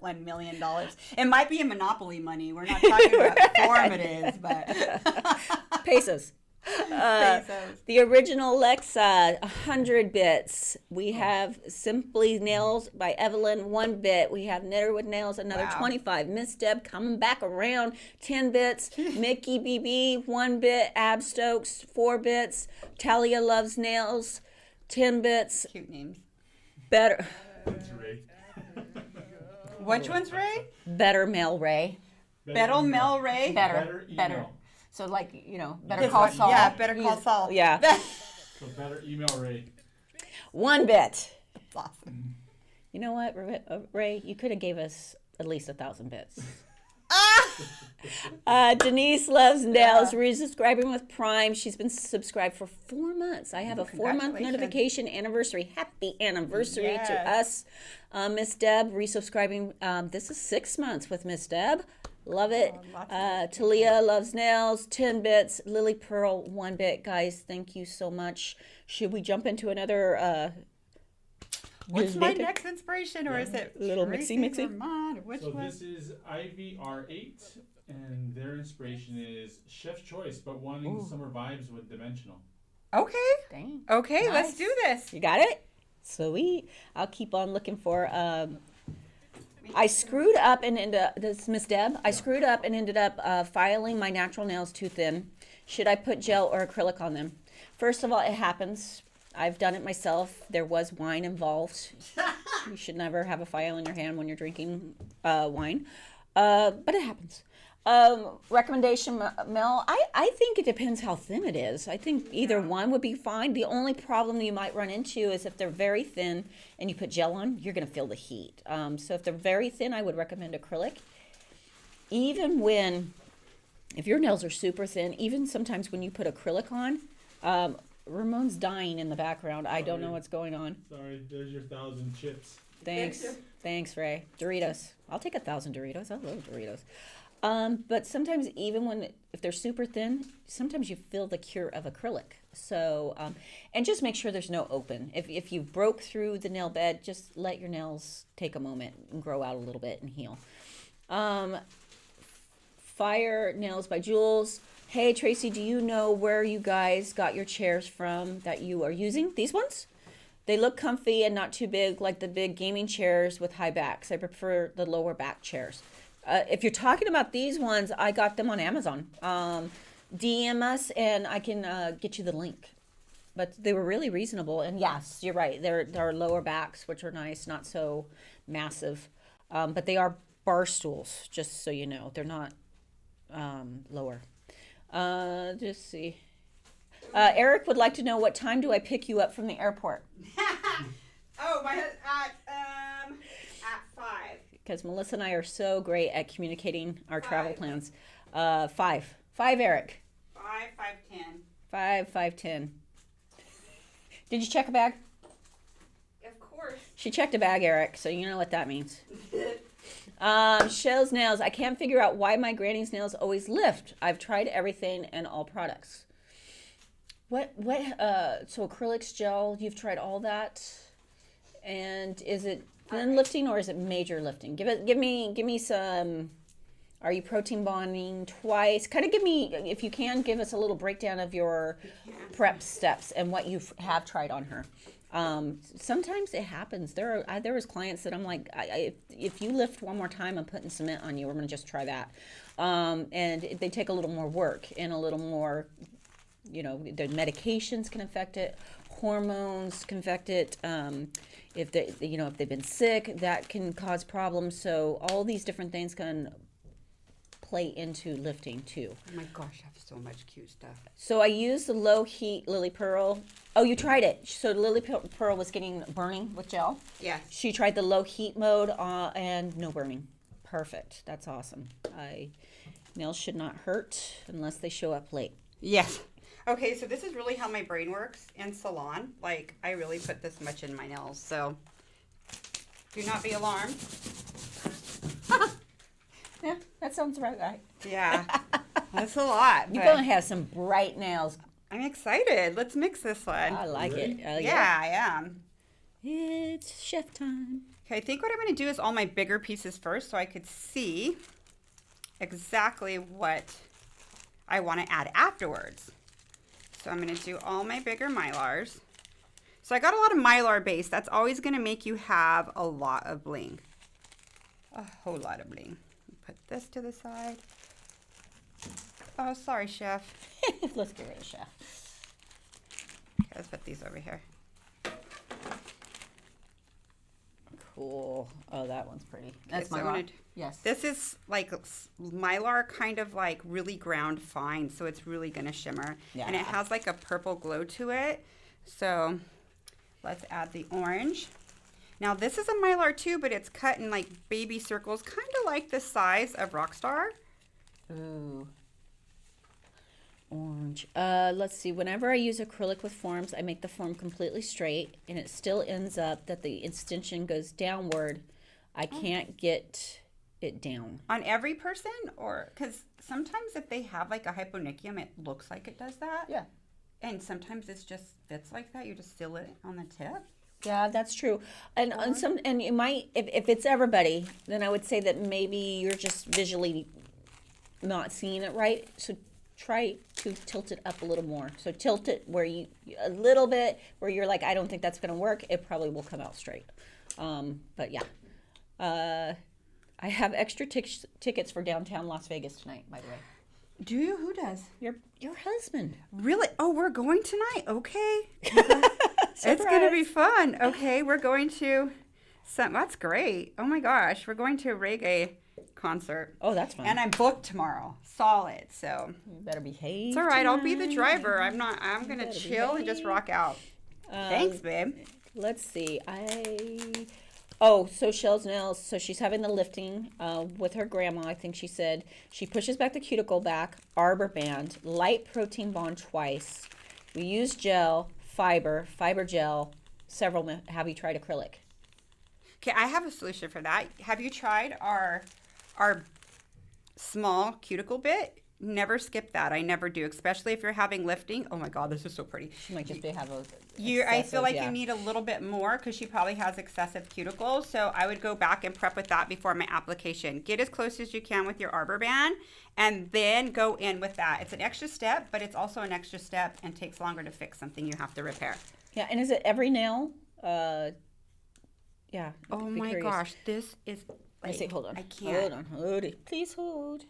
$1 million. It might be a monopoly money. We're not talking about form it is, but Pesos. pesos. The original Alexa, 100 bits. We have Simply Nails by Evelyn, 1 bit. We have Knitter with Nails, another Wow. 25. Miss Deb coming back around, 10 bits. Mickey BB, 1 bit. Ab Stokes, 4 bits. Talia Loves Nails, 10 bits. Cute names. Better It's Ray. Which one's Ray? Better Mail Ray. Better Mel Ray. Better Better. email. So like, better His call one- Saul. Yeah, better call He's- Saul. Yeah. So better email Ray. 1 bit. That's awesome. You know what, Ray? You could have gave us at least 1,000 bits. Denise Loves Nails, resubscribing with Prime. She's been subscribed for 4 months. I have a 4-month Congratulations. notification anniversary. Happy anniversary to Yes. us. Miss Deb, resubscribing. This is 6 months with Miss Deb. Love it. lots of Talia Loves Nails, 10 bits. Lily Pearl, 1 bit. Guys, thank you so much. Should we jump into another... What's my David? next inspiration, or is it Little Tracy mixy? Vermont? Which So one? this is IVR8, and their inspiration is Chef's Choice, but wanting summer vibes with dimensional. Okay. Dang. Okay, let's Nice. do this. You got it? Sweet. I'll keep on looking for. I screwed up and ended up, this is Miss Deb. I screwed up and ended up filing my natural nails too thin. Should I put gel or acrylic on them? First of all, it happens. I've done it myself. There was wine involved. You should never have a file in your hand when you're drinking wine. But it happens. Recommendation, Mel, I think it depends how thin it is. I think either one would be fine. The only problem you might run into is if they're very thin and you put gel on, you're going to feel the heat. So if they're very thin, I would recommend acrylic. Even if your nails are super thin, even sometimes when you put acrylic on, Ramon's dying in the background. I don't know what's going on. Sorry, there's your 1,000 chips. Thanks, Ray. Doritos. I'll take 1,000 Doritos. I love Doritos. But sometimes even if they're super thin, sometimes you feel the cure of acrylic. So, and just make sure there's no open. If you broke through the nail bed, just let your nails take a moment and grow out a little bit and heal. Fire Nails by Jules. Hey, Tracy, do you know where you guys got your chairs from that you are using? These ones? They look comfy and not too big like the big gaming chairs with high backs. I prefer the lower back chairs. If you're talking about these ones, I got them on Amazon. DM us and I can get you the link. But they were really reasonable. And yes, you're right. There are lower backs, which are nice, not so massive. But they are bar stools, just so you know. They're not lower. Just see. Eric would like to know, what time do I pick you up from the airport? Oh, at 5. Because Melissa and I are so great at communicating our travel plans. 5, Eric. 5, 5, 10. 5:10. Did you check a bag? Of course. She checked a bag, Eric, so you know what that means. Shell's nails. I can't figure out why my granny's nails always lift. I've tried everything and all products. So acrylics, gel, you've tried all that? And is it thin lifting or is it major lifting? Give me some. Are you protein bonding twice? Kind of give me, if you can, give us a little breakdown of your prep steps and what you have tried on her. Sometimes it happens. There was clients that I'm like, if you lift one more time, I'm putting cement on you. We're going to just try that. And they take a little more work and a little more, the medications can affect it. Hormones can affect it. If they've been sick, that can cause problems. So all these different things can play into lifting too. Oh my gosh, I have so much cute stuff. So I used the low heat Lily Pearl. Oh, you tried it. So Lily Pearl was getting burning with gel. Yeah. She tried the low heat mode and no burning. Perfect. That's awesome. Nails should not hurt unless they show up late. Yes. Okay, so this is really how my brain works in salon. Like, I really put this much in my nails, so do not be alarmed. Yeah, that sounds right. Yeah, that's a lot. You're but going to have some bright nails. I'm excited. Let's mix this one. I like it. Yeah, I am. It's chef time. Okay, I think what I'm going to do is all my bigger pieces first so I could see exactly what I want to add afterwards. So I'm going to do all my bigger Mylars. So I got a lot of Mylar base. That's always going to make you have a lot of bling. A whole lot of bling. Put this to the side. Oh, sorry, chef. Let's get rid of chef. Okay, let's put these over here. Cool. Oh, that one's pretty. That's so my I'm gonna rock. Yes. This is like Mylar, kind of like really ground fine, so it's really gonna shimmer. And it Yeah. has like a purple glow to it. So let's add the orange. Now this is a Mylar too, but it's cut in like baby circles, kind of like the size of Rockstar. Ooh. Orange. Let's see. Whenever I use acrylic with forms, I make the form completely straight, and it still ends up that the extension goes downward. I can't get it down. On every person, or because sometimes if they have like a hyponychium, it looks like it does that. Yeah. And sometimes it's just fits like that. You just seal it on the tip. Yeah, that's true. And you might, if it's everybody, then I would say that maybe you're just visually not seeing it right. So try to tilt it up a little more. So tilt it where a little bit where you're like, I don't think that's going to work. It probably will come out straight. But yeah. I have extra tickets for downtown Las Vegas tonight, by the way. Do you? Who does? Your husband. Really? Oh, we're going tonight. Okay. It's going to be fun. Okay, we're going to that's great. Oh my gosh, we're going to a reggae concert. Oh, that's fun. And I'm booked tomorrow. Solid. So You better behave. it's all right. I'll be the tonight. driver. I'm going to chill and just rock out. Thanks, babe. Let's see. So Shell's nails. So she's having the lifting with her grandma. I think she said she pushes back the cuticle back, arbor band, light protein bond twice. We use gel, fiber gel. Several. Have you tried acrylic? Okay, I have a solution for that. Have you tried our small cuticle bit? Never skip that. I never do, especially if you're having lifting. Oh my God, this is so pretty. She might just have a. I feel like you need a little bit more because she probably has excessive cuticles. So I would go back and prep with that before my application. Get as close as you can with your arbor band and then go in with that. It's an extra step, but it's also an extra step and takes longer to fix something you have to repair. Yeah, and is it every nail? Yeah. Oh be my curious. gosh, this is. I say, hold on. I can't. Hold it. Please hold.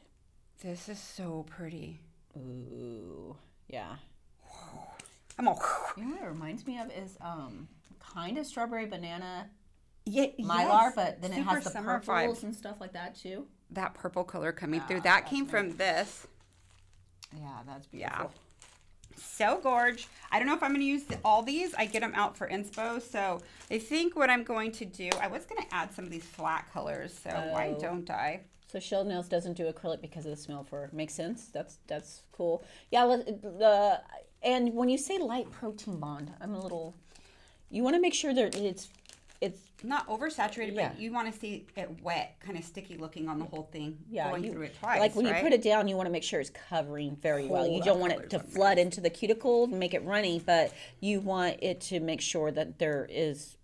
This is so pretty. Ooh, yeah. I'm all. You know what it reminds me of is kind of strawberry banana Yeah, mylar, yes. but then it Super has the summer purples vibes. and stuff like that too. That purple color coming through. Yeah, That that's came nice. from this. Yeah, that's Yeah. beautiful. So gorge. I don't know if I'm going to use all these. I get them out for inspo. So I think what I'm going to do, I was going to add some of these flat colors. So why Oh. don't I? So Shell Nails doesn't do acrylic because of the smell for makes sense. That's cool. Yeah, and when you say light protein bond, I'm a little. You want to make sure that it's Not oversaturated, Yeah. but you want to see it wet, kind of sticky looking on the whole thing. yeah. Going through it twice. Like when right? you put it down, you want to make sure it's covering very well. You Hold don't up, want it colors to on flood into the cuticle and make it runny, but you want it to make sure that there is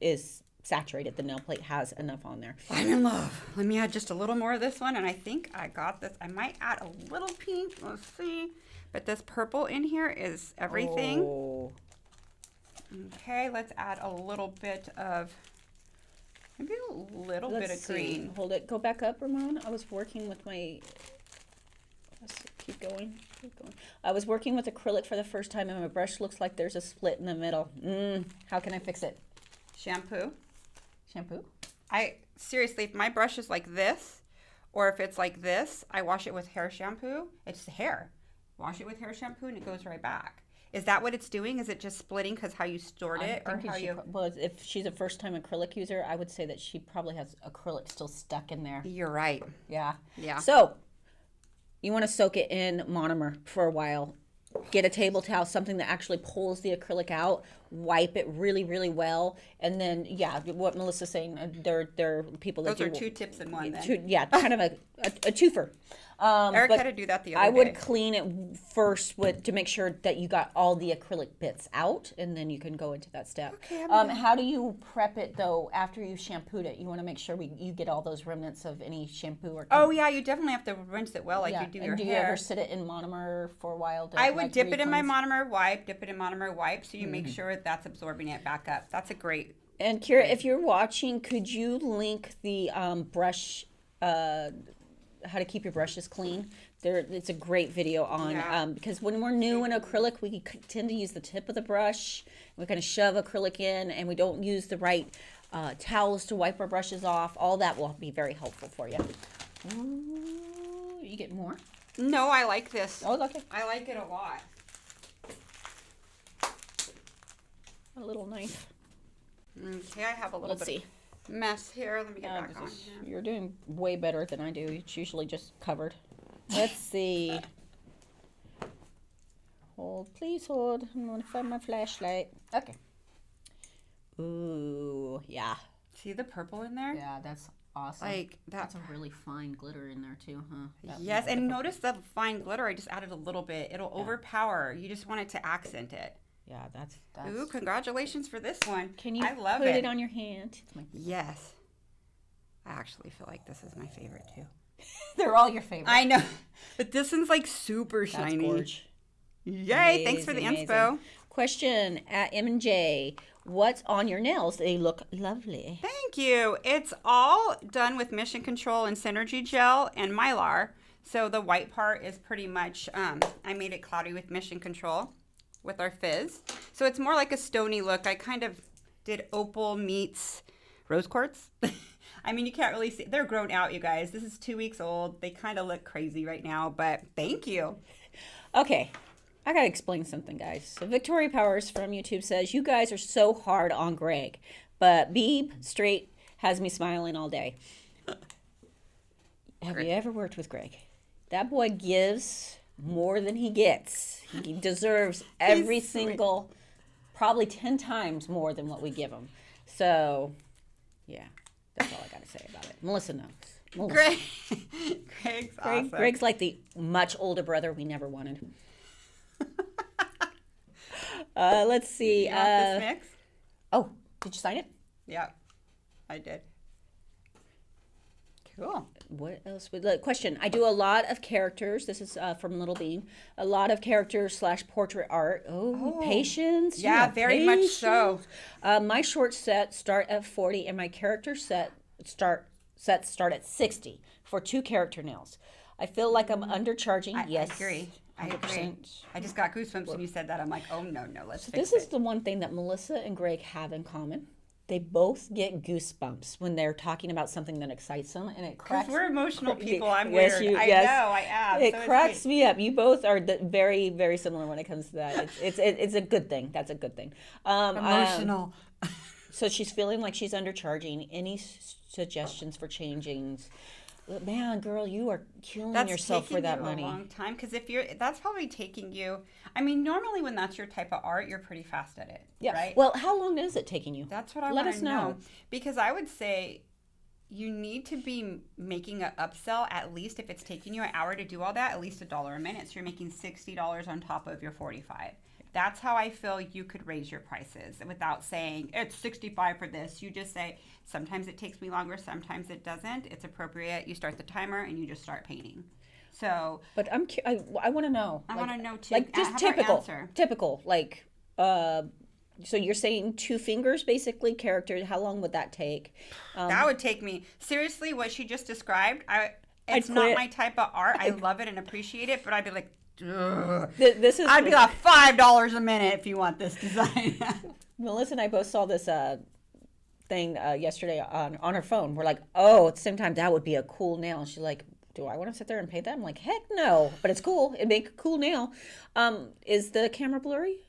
is saturated. The nail plate has enough on there. I'm in love. Let me add just a little more of this one, and I think I got this. I might add a little pink. Let's see. But this purple in here is everything. Oh. Okay, let's add a little bit of, maybe a little bit of green. Hold it. Go back up, Ramon. I was working with my. Let's keep going. Keep going. I was working with acrylic for the first time, and my brush looks like there's a split in the middle. How can I fix it? Shampoo. Shampoo? Seriously, if my brush is like this, or if it's like this, I wash it with hair shampoo. It's hair. Wash it with hair shampoo, and it goes right back. Is that what it's doing? Is it just splitting because how you stored it, or how you? Well, if she's a first-time acrylic user, I would say that she probably has acrylic still stuck in there. You're right. Yeah. Yeah. So, you want to soak it in monomer for a while. Get a table towel, something that actually pulls the acrylic out. Wipe it really, really well, and then what Melissa's saying, there are people that Those are two tips in one. Then. Kind of a twofer. Eric had to do that the other day. I would clean it first to make sure that you got all the acrylic bits out, and then you can go into that step. Okay, how do you prep it though after you shampooed it? You want to make sure you get all those remnants of any shampoo or. Oh yeah, you definitely have to rinse it well, like you do and your do hair. you ever sit it in monomer for a while? I would dip it in my monomer wipe, so you make sure that's absorbing it back up. That's a great. And Kira, if you're watching, could you link the brush, how to keep your brushes clean? It's a great video on, because when we're new in acrylic, we tend to use the tip of the brush. We kind of shove acrylic in, and we don't use the right towels to wipe our brushes off. All that will be very helpful for you. Ooh, you get more? No, I like this. Oh, okay. I like it a lot. A little knife. Okay, I have a little bit of mess here. Let me get back on here. You're doing way better than I do. It's usually just covered. Let's see. Hold, please hold. I'm going to find my flashlight. Okay. Ooh, yeah. See the purple in there? Yeah, that's awesome. Like That's a really fine glitter in there too, huh? Yes, and notice the fine glitter. I just added a little bit. It'll overpower. You just want it to accent it. Yeah, that's. Ooh, congratulations for this one. Can you I love put it on your hand? Yes. I actually feel like this is my favorite too. They're all your favorite. I know. But this one's like super shiny. That's gorgeous. Yay, thanks for the inspo. Question at M&J. What's on your nails? They look lovely. Thank you. It's all done with Mission Control and Synergy Gel and Mylar. So the white part is pretty much, I made it cloudy with Mission Control with our fizz. So it's more like a stony look. I kind of did opal meets rose quartz. I mean, you can't really see. They're grown out, you guys. This is 2 weeks old. They kind of look crazy right now, but thank you. Okay. I got to explain something, guys. So Victoria Powers from YouTube says, you guys are so hard on Greg, but Beeb straight has me smiling all day. Have you ever worked with Greg? That boy gives more than he gets. He deserves every single, probably 10 times more than what we give him. So, yeah, that's all I got to say about it. Melissa knows. Melissa. Greg's awesome. Greg's like the much older brother we never wanted. Let's see. You want this mix? Oh, did you sign it? Yeah, I did. Cool. What else? Look, question. I do a lot of characters. This is from Little Bean. A lot of characters / portrait art. Oh, patience. Yeah, very much so. My short sets start at 40, and my character sets start at 60 for 2 character nails. I feel like I'm undercharging. Yes, I agree. 100%. I just got goosebumps when you said that. I'm like, oh no, let's fix This it. is the one thing that Melissa and Greg have in common. They both get goosebumps when they're talking about something that excites them, and it cracks. Because we're emotional people. I'm Yes, weird. I yes. know. I am. It So cracks me up. You both are very, very similar when it comes to that. It's a good thing. That's a good thing. Emotional. So she's feeling like she's undercharging. Any suggestions for changing? Man, girl, you are killing yourself for that money. That's taking you a long time, because that's probably taking you. I mean, normally when that's your type of art, you're pretty fast at it. Yeah. Right? Well, how long is it taking you? That's what I Let want us to know. Because I would say you need to be making an upsell, at least if it's taking you an hour to do all that, at least $1 a minute. So you're making $60 on top of your $45. That's how I feel you could raise your prices without saying it's $65 for this. You just say, sometimes it takes me longer, sometimes it doesn't. It's appropriate. You start the timer and you just start painting. So, But I want to know. I want to know too. Like, just have our typical. answer. Typical. Like, so you're saying 2 fingers, basically, character. How long would that take? That would take me, seriously, what she just described, it's I'd not quit. my type of art. I love it and appreciate it, but I'd be like, ugh. This is I'd be like $5 a minute if you want this design. Melissa and I both saw this thing yesterday on her phone. We're like, oh, at the same time, that would be a cool nail. And she's like, do I want to sit there and paint that? I'm like, heck no, but it's cool. It'd make a cool nail. Is the camera blurry?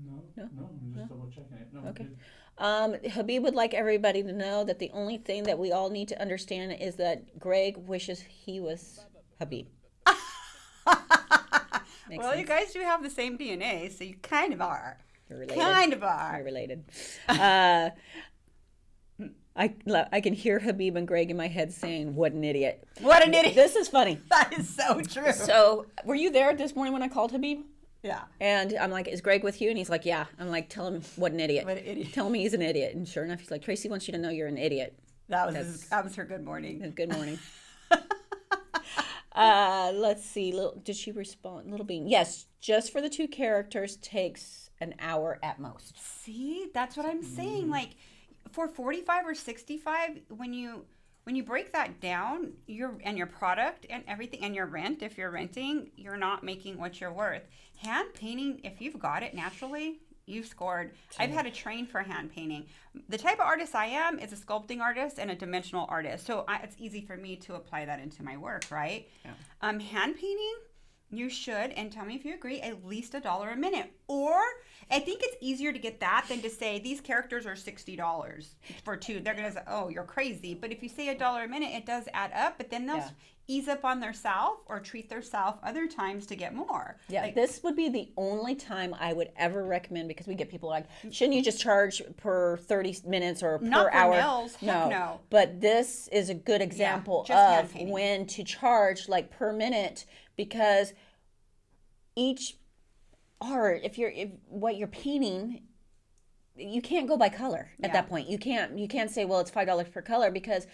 No, I'm just double checking it. No, Okay. good. Habib would like everybody to know that the only thing that we all need to understand is that Greg wishes he was Habib. Makes Well, sense. you guys do have the same DNA, so you kind of are. You're related. Kind of are. We're related. I can hear Habib and Greg in my head saying, "What an idiot!" What an idiot. This is funny. That is so true. So, were you there this morning when I called Habib? Yeah. And I'm like, "Is Greg with you?" And he's like, "Yeah." I'm like, "Tell him what an idiot." What an idiot. Tell him he's an idiot. And sure enough, he's like, "Tracy wants you to know you're an idiot." That was her good morning. Good morning. Let's see. Did she respond? Little Bean. Yes, just for the 2 characters takes an hour at most. See, that's what I'm saying. Like for 45 or 65, when you break that down, your product and everything and your rent, if you're renting, you're not making what you're worth. Hand painting, if you've got it naturally, you've scored. I've had to train for hand painting. The type of artist I am is a sculpting artist and a dimensional artist. So it's easy for me to apply that into my work, right? Yeah. Hand painting, you should, and tell me if you agree, at least $1 a minute. Or I think it's easier to get that than to say these characters are $60 for 2. They're going to say, oh, you're crazy. But if you say $1 a minute, it does add up. But then they'll ease up on their self or treat their self other times to get more. Yeah, Like, this would be the only time I would ever recommend, because we get people like, shouldn't you just charge per 30 minutes or per Not for hour? nails, heck no. But this is a good example just hand of painting. when to charge like per minute, because each art, if what you're painting, you can't go by color at that point. You can't say, well, it's $5 per color, because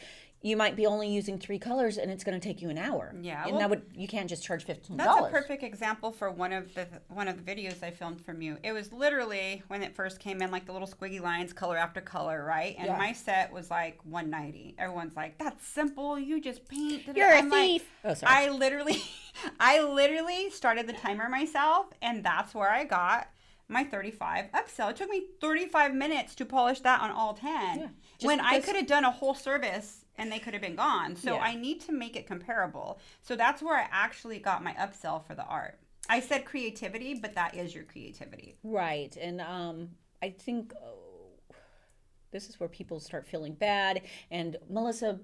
you might be only using 3 colors and it's going to take you an hour. Yeah, and well, you can't just charge $15. That's a perfect example for one of the videos I filmed from you. It was literally when it first came in, like the little squiggly lines, color after color, right? And my set was like $190. Everyone's like, "That's simple. You just paint." You're a I'm like, thief. Oh, sorry. I literally started the timer myself, and that's where I got my 35 upsell. It took me 35 minutes to polish that on all 10. When I could have done a whole service and they could have been gone. So I need to make it comparable. So that's where I actually got my upsell for the art. I said creativity, but that is your creativity. Right. And I think this is where people start feeling bad. And Melissa,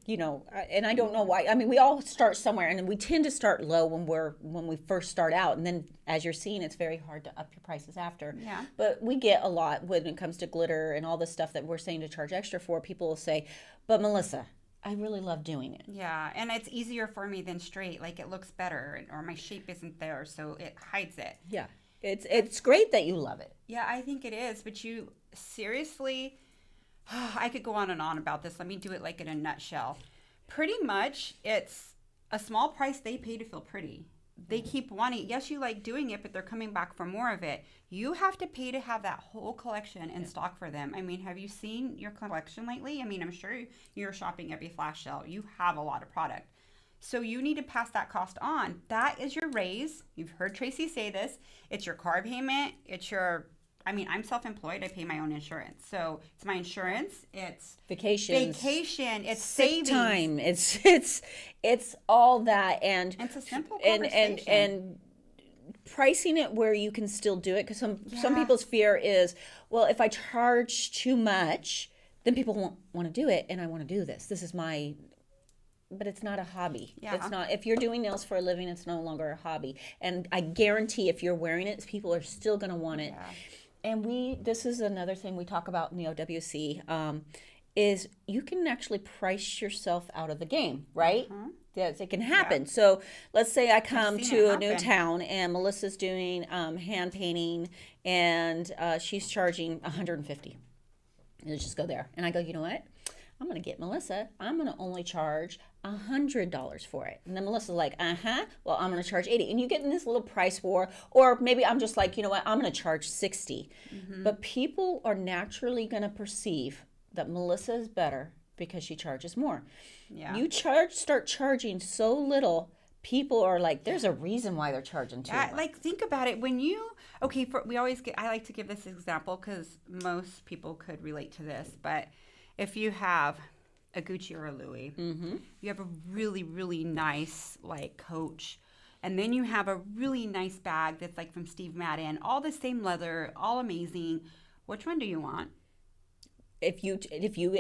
and I don't know why. I mean, we all start somewhere, and we tend to start low when we first start out, and then as you're seeing, it's very hard to up your prices after. Yeah. But we get a lot when it comes to glitter and all the stuff that we're saying to charge extra for. People will say, "But Melissa, I really love doing it." Yeah, and it's easier for me than straight. Like, it looks better, or my shape isn't there, so it hides it. Yeah. It's great that you love it. Yeah, I think it is. But you seriously, I could go on and on about this. Let me do it like in a nutshell. Pretty much, it's a small price they pay to feel pretty. They keep wanting, yes, you like doing it, but they're coming back for more of it. You have to pay to have that whole collection in stock for them. I mean, have you seen your collection lately? I mean, I'm sure you're shopping every flash sale. You have a lot of product. So you need to pass that cost on. That is your raise. You've heard Tracy say this. It's your car payment. I'm self-employed. I pay my own insurance. So it's my insurance. It's Vacation. It's Sick savings. time. It's all that, and It's a simple and conversation. pricing it where you can still do it, because some people's fear is, well, if I charge too much, then people won't want to do it, and I want to do this. This is my. But it's not a hobby. Yeah. It's not. If you're doing nails for a living, it's no longer a hobby. And I guarantee if you're wearing it, people are still going to want it. Yeah. And this is another thing we talk about in the OWC, is you can actually price yourself out of the game, right? Yes, it can happen. Yeah. So let's say I come seen to it a new happen. town and Melissa's doing hand painting and she's charging $150. Let's just go there. And I go, you know what? I'm going to get Melissa. I'm going to only charge $100 for it. And then Melissa's like, well, I'm going to charge $80. And you get in this little price war. Or maybe I'm just like, you know what? I'm going to charge $60. But people are naturally going to perceive that Melissa is better because she charges more. Yeah. You start charging so little, people are like, there's a reason why they're charging too much. Like, think about it. When you, I like to give this example because most people could relate to this. But if you have a Gucci or a Louis, you have a really, really nice, like, Coach. And then you have a really nice bag that's like from Steve Madden, all the same leather, all amazing. Which one do you want? If you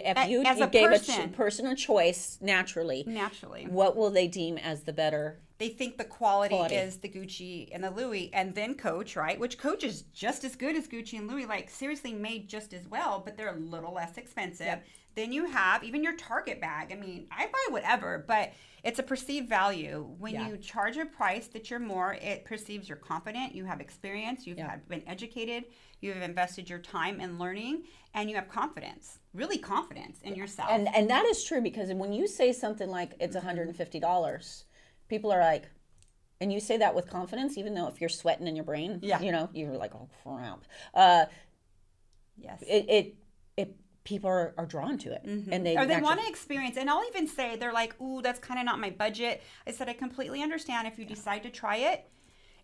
As a gave person. a person a choice naturally, Naturally. what will they deem as the better? They think the quality Quality. is the Gucci and the Louis, and then Coach, right? Which Coach is just as good as Gucci and Louis, like seriously made just as well, but they're a little less expensive. Yep. Then you have even your Target bag. I mean, I buy whatever, but it's a perceived value. When Yeah. you charge a price that you're more, it perceives you're confident, you have experience, you've been educated, you have invested your time in learning, and you have confidence, really confidence in yourself. And that is true because when you say something like it's $150, people are like, and you say that with confidence, even though if you're sweating in your brain, you know, you're like, oh crap. Yes. It people are drawn to it, and they want to experience. And I'll even say they're like, "Ooh, that's kind of not my budget." I said, I completely understand if you decide to try it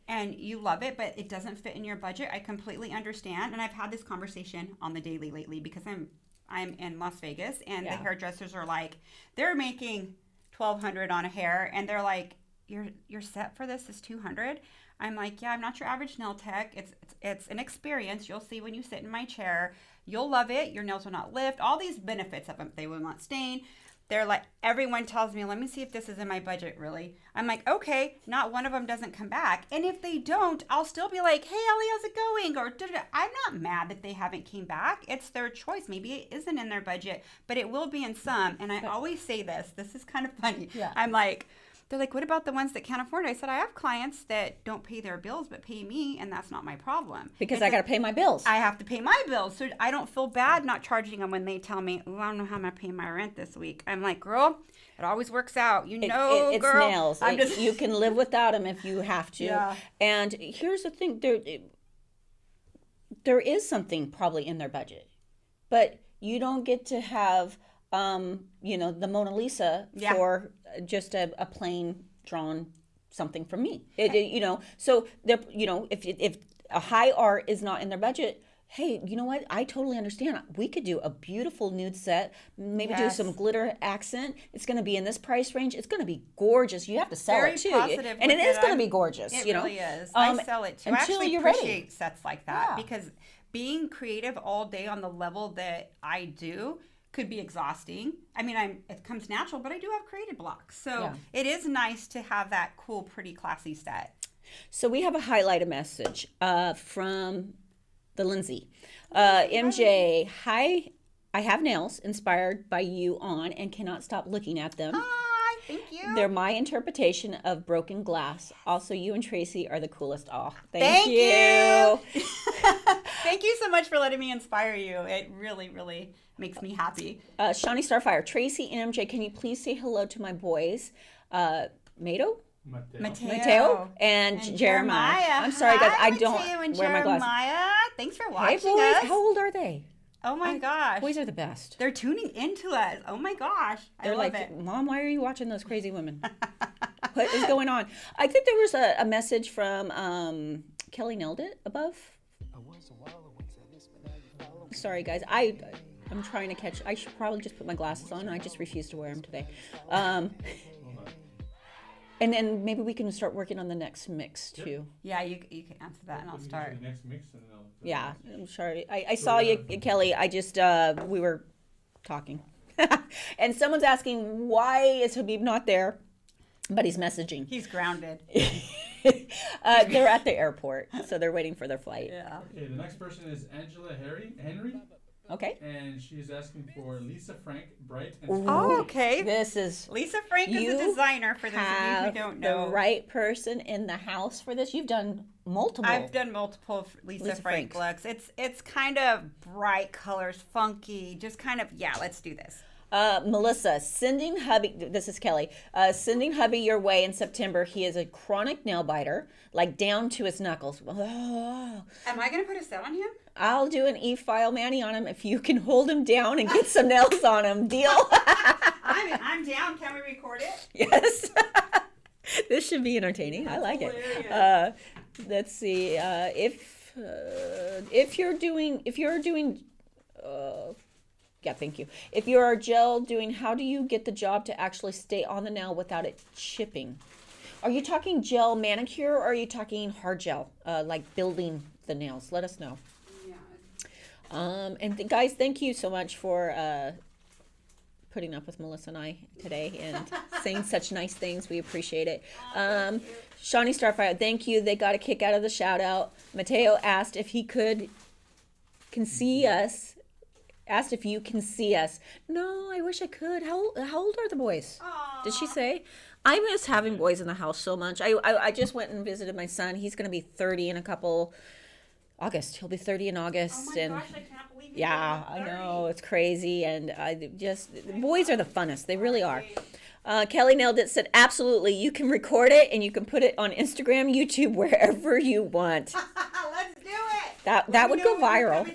and you love it, but it doesn't fit in your budget. I completely understand. And I've had this conversation on the daily lately because I'm in Las Vegas, and the hairdressers are like, they're making $1,200 on a hair, and they're like, your set for this is $200. I'm like, yeah, I'm not your average nail tech. It's an experience. You'll see when you sit in my chair. You'll love it. Your nails will not lift. All these benefits of them. They will not stain. They're like, everyone tells me, let me see if this is in my budget, really. I'm like, okay, not one of them doesn't come back. And if they don't, I'll still be like, hey, Ellie, how's it going? Or I'm not mad that they haven't came back. It's their choice. Maybe it isn't in their budget, but it will be in some. And I always say this. This is kind of funny. Yeah. I'm like, they're like, what about the ones that can't afford it? I said, I have clients that don't pay their bills but pay me, and that's not my problem. because I got to pay my bills. I have to pay my bills, so I don't feel bad not charging them when they tell me, "Oh, I don't know how I'm gonna pay my rent this week." I'm like, "Girl, it always works out, you know, it's girl." nails. You can live without them if you have to. Yeah. And here's the thing: there is something probably in their budget, but you don't get to have, the Mona Lisa for just a plain drawn something from me. So they're, if a high art is not in their budget, hey, you know what? I totally understand. We could do a beautiful nude set, maybe do some glitter accent. It's going to be in this price range. It's going to be gorgeous. You have to sell Very it too. positive And it with is it. going to be gorgeous. It you know? really is. I sell it too. I until actually you're ready. appreciate sets like that Yeah. because being creative all day on the level that I do could be exhausting. I mean, it comes natural, but I do have creative blocks. So it is nice to have that cool, pretty, classy set. So we have a highlighted message from the Lindsay. MJ, hi, I have nails inspired by you on and cannot stop looking at them. Hi, thank you. They're my interpretation of broken glass. Also, you and Tracy are the coolest. Oh, Thank you. you. Thank you so much for letting me inspire you. It really, really makes me happy. Shawnee Starfire, Tracy and MJ, can you please say hello to my boys, Mato? Mateo and Jeremiah. I'm sorry, guys. I don't Mateo and wear my glasses. Jeremiah. Thanks for Hey, watching boys. us. How old are they? Oh my gosh. Boys are the best. They're tuning into us. Oh my gosh. They're I love like, it. Mom, why are you watching those crazy women? What is going on? I think there was a message from Kelly nailed it above. Sorry, guys. I'm trying to catch. I should probably just put my glasses on. I just refuse to wear them today. And then maybe we can start working on the next mix too. Yeah, you can answer that and I'll start. The next mix and then I'll Yeah, I'm sorry. I saw you, Kelly. I just we were talking, and someone's asking why is Habib not there, but he's messaging. He's grounded. They're at the airport, so they're waiting for their flight. Yeah. Okay, the next person is Angela Henry. Okay. And she's asking for Lisa Frank, bright and Ooh. Oh, okay. This is Lisa Frank is a designer, for those of you who have don't know. the right person in the house for this. You've done multiple. I've done multiple Lisa Frank Franks. looks. It's kind of bright colors, funky, just kind of, yeah, let's do this. Melissa, sending hubby, this is Kelly, sending hubby your way in September. He is a chronic nail biter, like down to his knuckles. Oh, Am I going to put a set on him? I'll do an E-file Manny on him if you can hold him down and get some nails on him. Deal? I'm down. Can we record it? Yes. This should be entertaining. I like it. Let's see. If you're doing, yeah, thank you. If you are gel doing, how do you get the job to actually stay on the nail without it chipping? Are you talking gel manicure or are you talking hard gel, like building the nails? Let us know. And guys, thank you so much for putting up with Melissa and I today and saying such nice things. We appreciate it. Shawnee Starfire, thank you. They got a kick out of the shout out. Mateo asked if he can see us. Asked if you can see us. No, I wish I could. How old are the boys? Aww. Did she say? I miss having boys in the house so much. I just went and visited my son. He's going to be 30 in a couple August. He'll be 30 in August. Oh my and gosh, I can't believe it. yeah, I know, it's crazy. And boys are the funnest. They really are. Kelly nailed it, said, absolutely. You can record it and you can put it on Instagram, YouTube, wherever you want. Let's do it. That would go viral.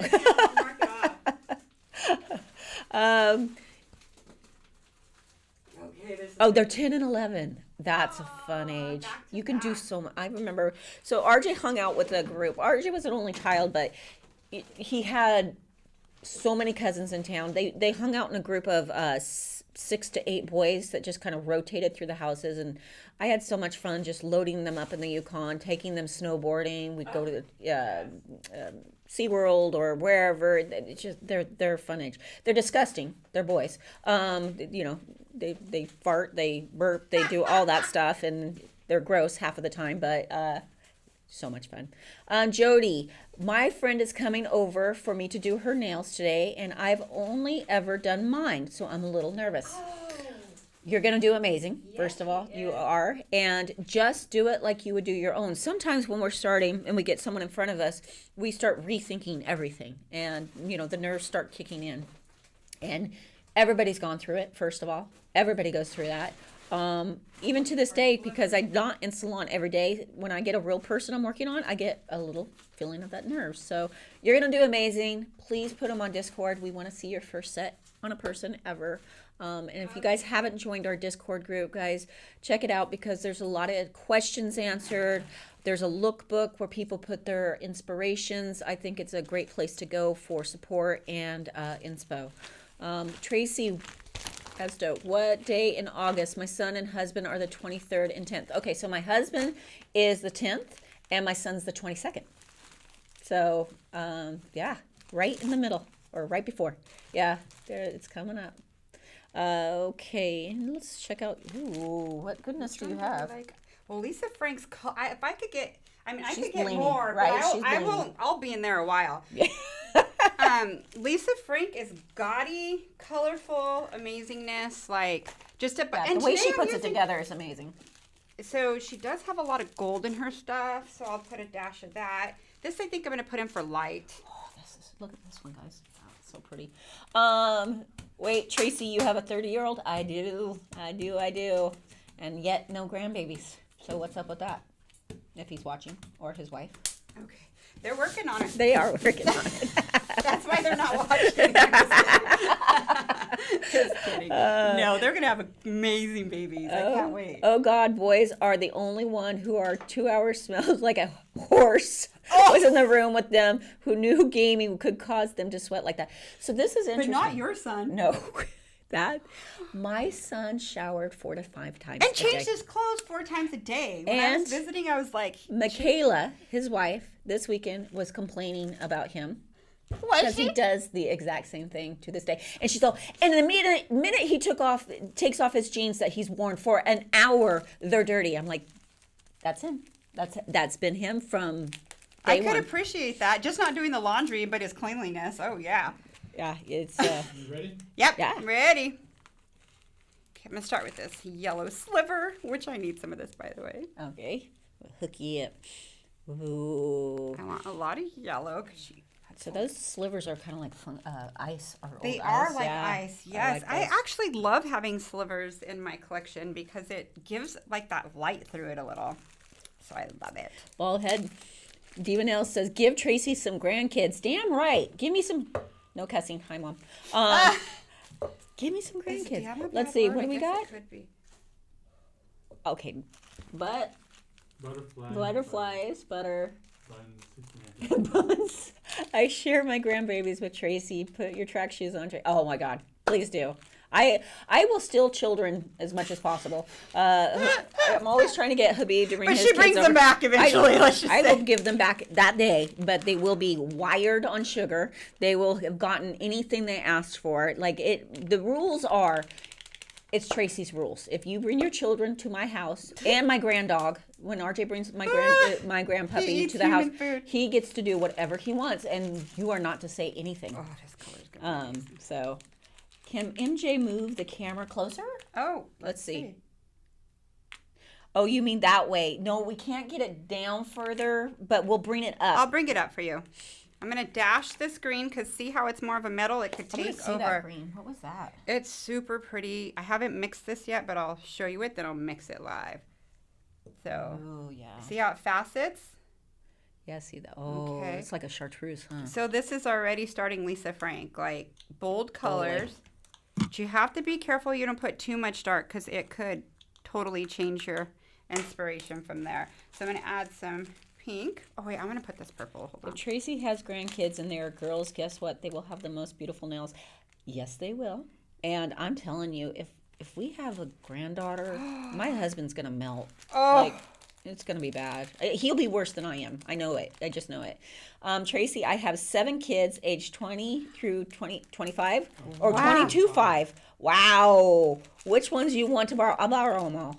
They're 10 and 11. That's a fun age. You can do so much. I remember, so RJ hung out with a group. RJ was an only child, but he had so many cousins in town. They hung out in a group of 6 to 8 boys that just kind of rotated through the houses, and I had so much fun just loading them up in the Yukon, taking them snowboarding. We'd go to SeaWorld or wherever. It's just they're fun age. They're disgusting. They're boys. They fart, they burp, they do all that stuff, and they're gross half of the time, but so much fun. Jody, my friend is coming over for me to do her nails today, and I've only ever done mine, so I'm a little nervous. You're going to do amazing, first of all. You are. And just do it like you would do your own. Sometimes when we're starting and we get someone in front of us, we start rethinking everything. And, the nerves start kicking in. And everybody's gone through it, first of all. Everybody goes through that. Even to this day, because I'm not in salon every day, when I get a real person I'm working on, I get a little feeling of that nerve. So you're going to do amazing. Please put them on Discord. We want to see your first set on a person ever. And if you guys haven't joined our Discord group, guys, check it out because there's a lot of questions answered. There's a lookbook where people put their inspirations. I think it's a great place to go for support and inspo. Tracy, that's dope. What day in August? My son and husband are the 23rd and 10th. Okay, so my husband is the 10th and my son's the 22nd. So, yeah, right in the middle or right before. Yeah, there it's coming up. Okay, let's check out. Ooh, what goodness do you have? Well, Lisa Frank's. If I could get, I She's could get bleeding, more, right? but I won't. I'll be in there a while. Lisa Frank is gaudy, colorful, amazingness. The way she puts it together is amazing. So she does have a lot of gold in her stuff. So I'll put a dash of that. This I think I'm gonna put in for light. Oh, look at this one, guys. Oh, it's so pretty. Wait, Tracy, you have a 30-year-old? I do. And yet no grandbabies. So what's up with that? If he's watching, or his wife. Okay. They're working on it. They are working on it. That's why they're not watching. Just kidding. No, they're going to have amazing babies. I can't wait. Oh, God, boys are the only one who are 2 hours smells like a horse. Was in the room with them who knew gaming could cause them to sweat like that. So this is interesting. But not your son. No. My son showered 4 to 5 times and a changed day. his clothes 4 times a day. When I was visiting, I was like... Michaela, his wife, this weekend was complaining about him. Because he does the exact same thing to this day. And she's all, and the minute he takes off his jeans that he's worn for an hour, they're dirty. I'm like, that's him. That's been him from day I could one. appreciate that. Just not doing the laundry, but his cleanliness. Oh, yeah. Yeah, it's You ready? Yep, Yeah. I'm ready. Okay, I'm gonna start with this yellow sliver, which I need some of this, by the way. okay. We'll hook you up. Ooh. I want a lot of yellow. So those slivers are kind of like ice. Or They old are ice. like Yeah, ice, yes. I those. actually love having slivers in my collection because it gives like that light through it a little. So I love it. Bald head. Diva Nails says, give Tracy some grandkids. Damn right. Give me some. No cussing. Hi, Mom. Give me some Is grandkids. damn a bad Let's see. word? What I do we guess got? it could be. Okay. Butterflies. Butter. Buns. Buns. I share my grandbabies with Tracy. Put your track shoes on. Oh my God. Please do. I will steal children as much as possible. I'm always trying to get Habib to bring But his she kids brings over. them back eventually, let's just I say. will give them back that day, but they will be wired on sugar. They will have gotten anything they asked for. Like the rules are, it's Tracy's rules. If you bring your children to my house and my granddog, when RJ brings my grandpuppy He eats to the house, human food. he gets to do whatever he wants, and you are not to say anything. Oh, this color's gonna be amazing. So, can MJ move the camera closer? Oh, Let's see. Oh, you mean that way? No, we can't get it down further, but we'll bring it up. I'll bring it up for you. I'm gonna dash this green because see how it's more of a metal? It could I didn't take see over. that green. What was that? It's super pretty. I haven't mixed this yet, but I'll show you it, then I'll mix it live. So, Oh yeah. see how it facets? Yeah, see that. Oh, Okay. it's like a chartreuse, huh? So this is already starting Lisa Frank, like bold colors. But you have to be careful you don't put too much dark because it could totally change your inspiration from there. So I'm gonna add some pink. Oh wait, I'm gonna put this purple. Hold If on. Tracy has grandkids and they are girls, guess what? They will have the most beautiful nails. Yes, they will. And I'm telling you, if we have a granddaughter, my husband's gonna melt. Oh. Like, it's gonna be bad. He'll be worse than I am. I know it. I just know it. Tracy, I have 7 kids, age 20 through 25, or Wow. 22, 5. Wow. Which ones you want to borrow? I'll borrow them all.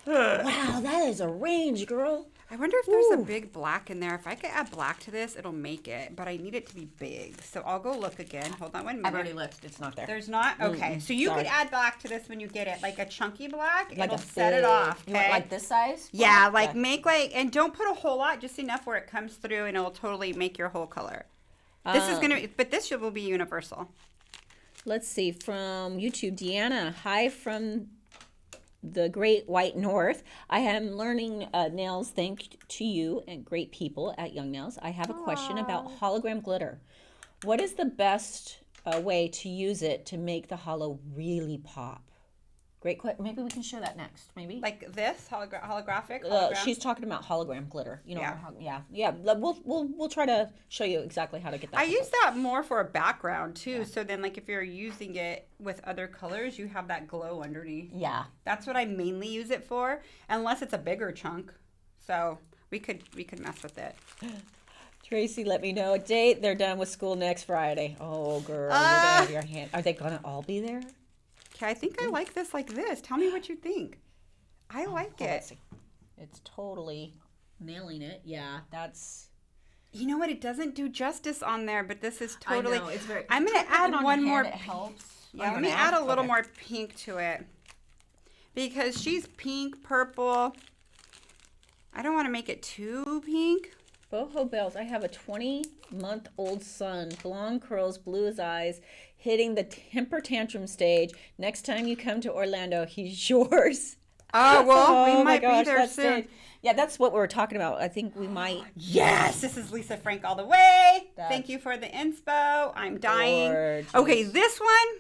Wow, that is a range, girl. I wonder if there's a Ooh. big black in there. If I could add black to this, it'll make it, but I need it to be big. So I'll go look again. Hold on 1 minute. I've already looked. It's not there. There's not? Okay. So you sorry. could add black to this when you get it, like a chunky black. Like it'll a set it big- off. You want Okay. like this size? Yeah, like make like, and don't put a whole lot, just enough where it comes through and it'll totally make your whole color. This is going to, but this will be universal. Let's see, from YouTube, Deanna, hi from the Great White North. I am learning nails thanks to you and great people at Young Nails. I have a question about hologram glitter. What is the best way to use it to make the hollow really pop? Great question. Maybe we can show that next. Maybe. Like this, holographic. Hologram. She's talking about hologram glitter. You know, Yeah. yeah. We'll try to show you exactly how to get that. I to use work. that more for a background too. So then like if you're using it with other colors, you have that glow underneath. Yeah. That's what I mainly use it for, unless it's a bigger chunk. So we could mess with it. Tracy, let me know a date. They're done with school next Friday. Oh, girl, you're gonna have your hand. Are they gonna all be there? Okay, I think I like this like this. Tell me what you think. I like Oh, it. let's see. It's totally nailing it. Yeah, that's. You know what? It doesn't do justice on there, but this is totally. I know, it's very. I'm gonna add one more. It helps. Yeah, let me add a little more pink to it because she's pink, purple. I don't want to make it too pink. Boho Bells. I have a 20-month-old son, blonde curls, blue as eyes, hitting the temper tantrum stage. Next time you come to Orlando, he's yours. Oh well, we my might gosh, be there that's soon. it. Yeah, that's what we were talking about. I think we might. Yes, this is Lisa Frank all the way. That's Thank you for the inspo. I'm dying. gorgeous. Okay, this one.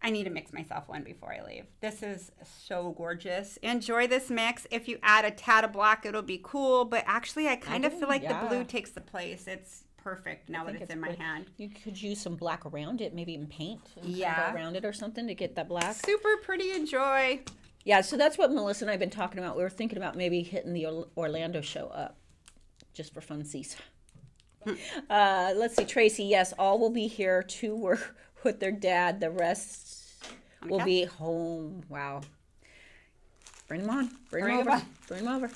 I need to mix myself one before I leave. This is so gorgeous. Enjoy this mix. If you add a tad of black, it'll be cool. But actually, I kind of do, feel like yeah. the blue takes the place. It's perfect now that think it's in my pretty. hand. You could use some black around it, maybe even paint. And kind of Yeah. go around it or something to get that black. Super pretty. Enjoy. Yeah, so that's what Melissa and I have been talking about. We were thinking about maybe hitting the Orlando show up just for funsies. Let's see, Tracy, yes, all will be here to work with their dad. The rest will be home. Wow. Bring them on. Bring Bring them 'em over. on. Bring them over.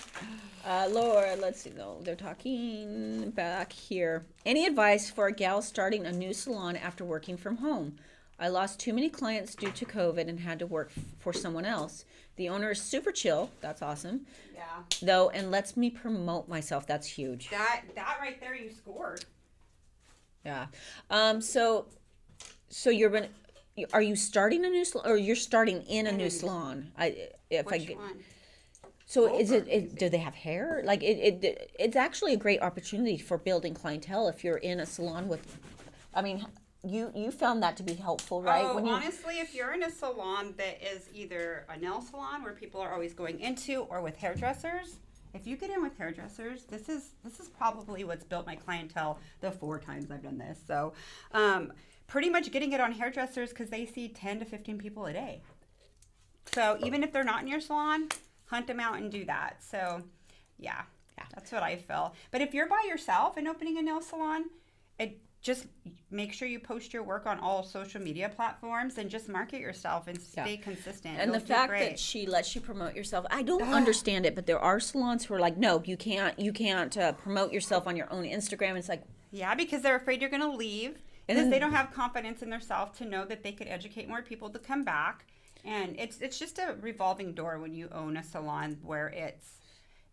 Laura, let's see. No, they're talking back here. Any advice for a gal starting a new salon after working from home? I lost too many clients due to COVID and had to work for someone else. The owner is super chill. That's awesome. Yeah. Though, and lets me promote myself. That's huge. That right there, you scored. Yeah. So you're gonna. Are you starting a new salon, or you're starting in a new salon? Which one? So is it? Do they have hair? Like it's actually a great opportunity for building clientele if you're in a salon with. I mean, you found that to be helpful, right? Oh, honestly, if you're in a salon that is either a nail salon where people are always going into, or with hairdressers, if you get in with hairdressers, this is probably what's built my clientele the 4 times I've done this. So, pretty much getting it on hairdressers because they see 10 to 15 people a day. So even if they're not in your salon, hunt them out and do that. So, yeah, that's what I feel. But if you're by yourself and opening a nail salon, just make sure you post your work on all social media platforms and just market yourself and stay consistent. And It'll the do fact great. that she lets you promote yourself, I don't understand it, but there are salons who are like, no, you can't promote yourself on your own Instagram. It's like, Yeah, because they're afraid you're going to leave. Because they don't have confidence in themselves to know that they could educate more people to come back. And it's just a revolving door when you own a salon where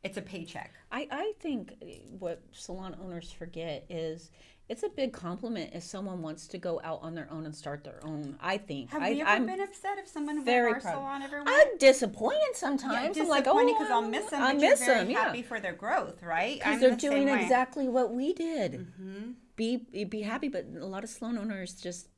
it's a paycheck. I think what salon owners forget is it's a big compliment if someone wants to go out on their own and start their own. I think. Have you ever I'm been upset if someone went very to our proud. salon ever went? I'm disappointed sometimes. I'm like, oh, because I'll miss them. I but miss you're very them. Yeah, happy for their growth, right? because I'm they're the same doing way. exactly what we did. Be happy, but a lot of salon owners just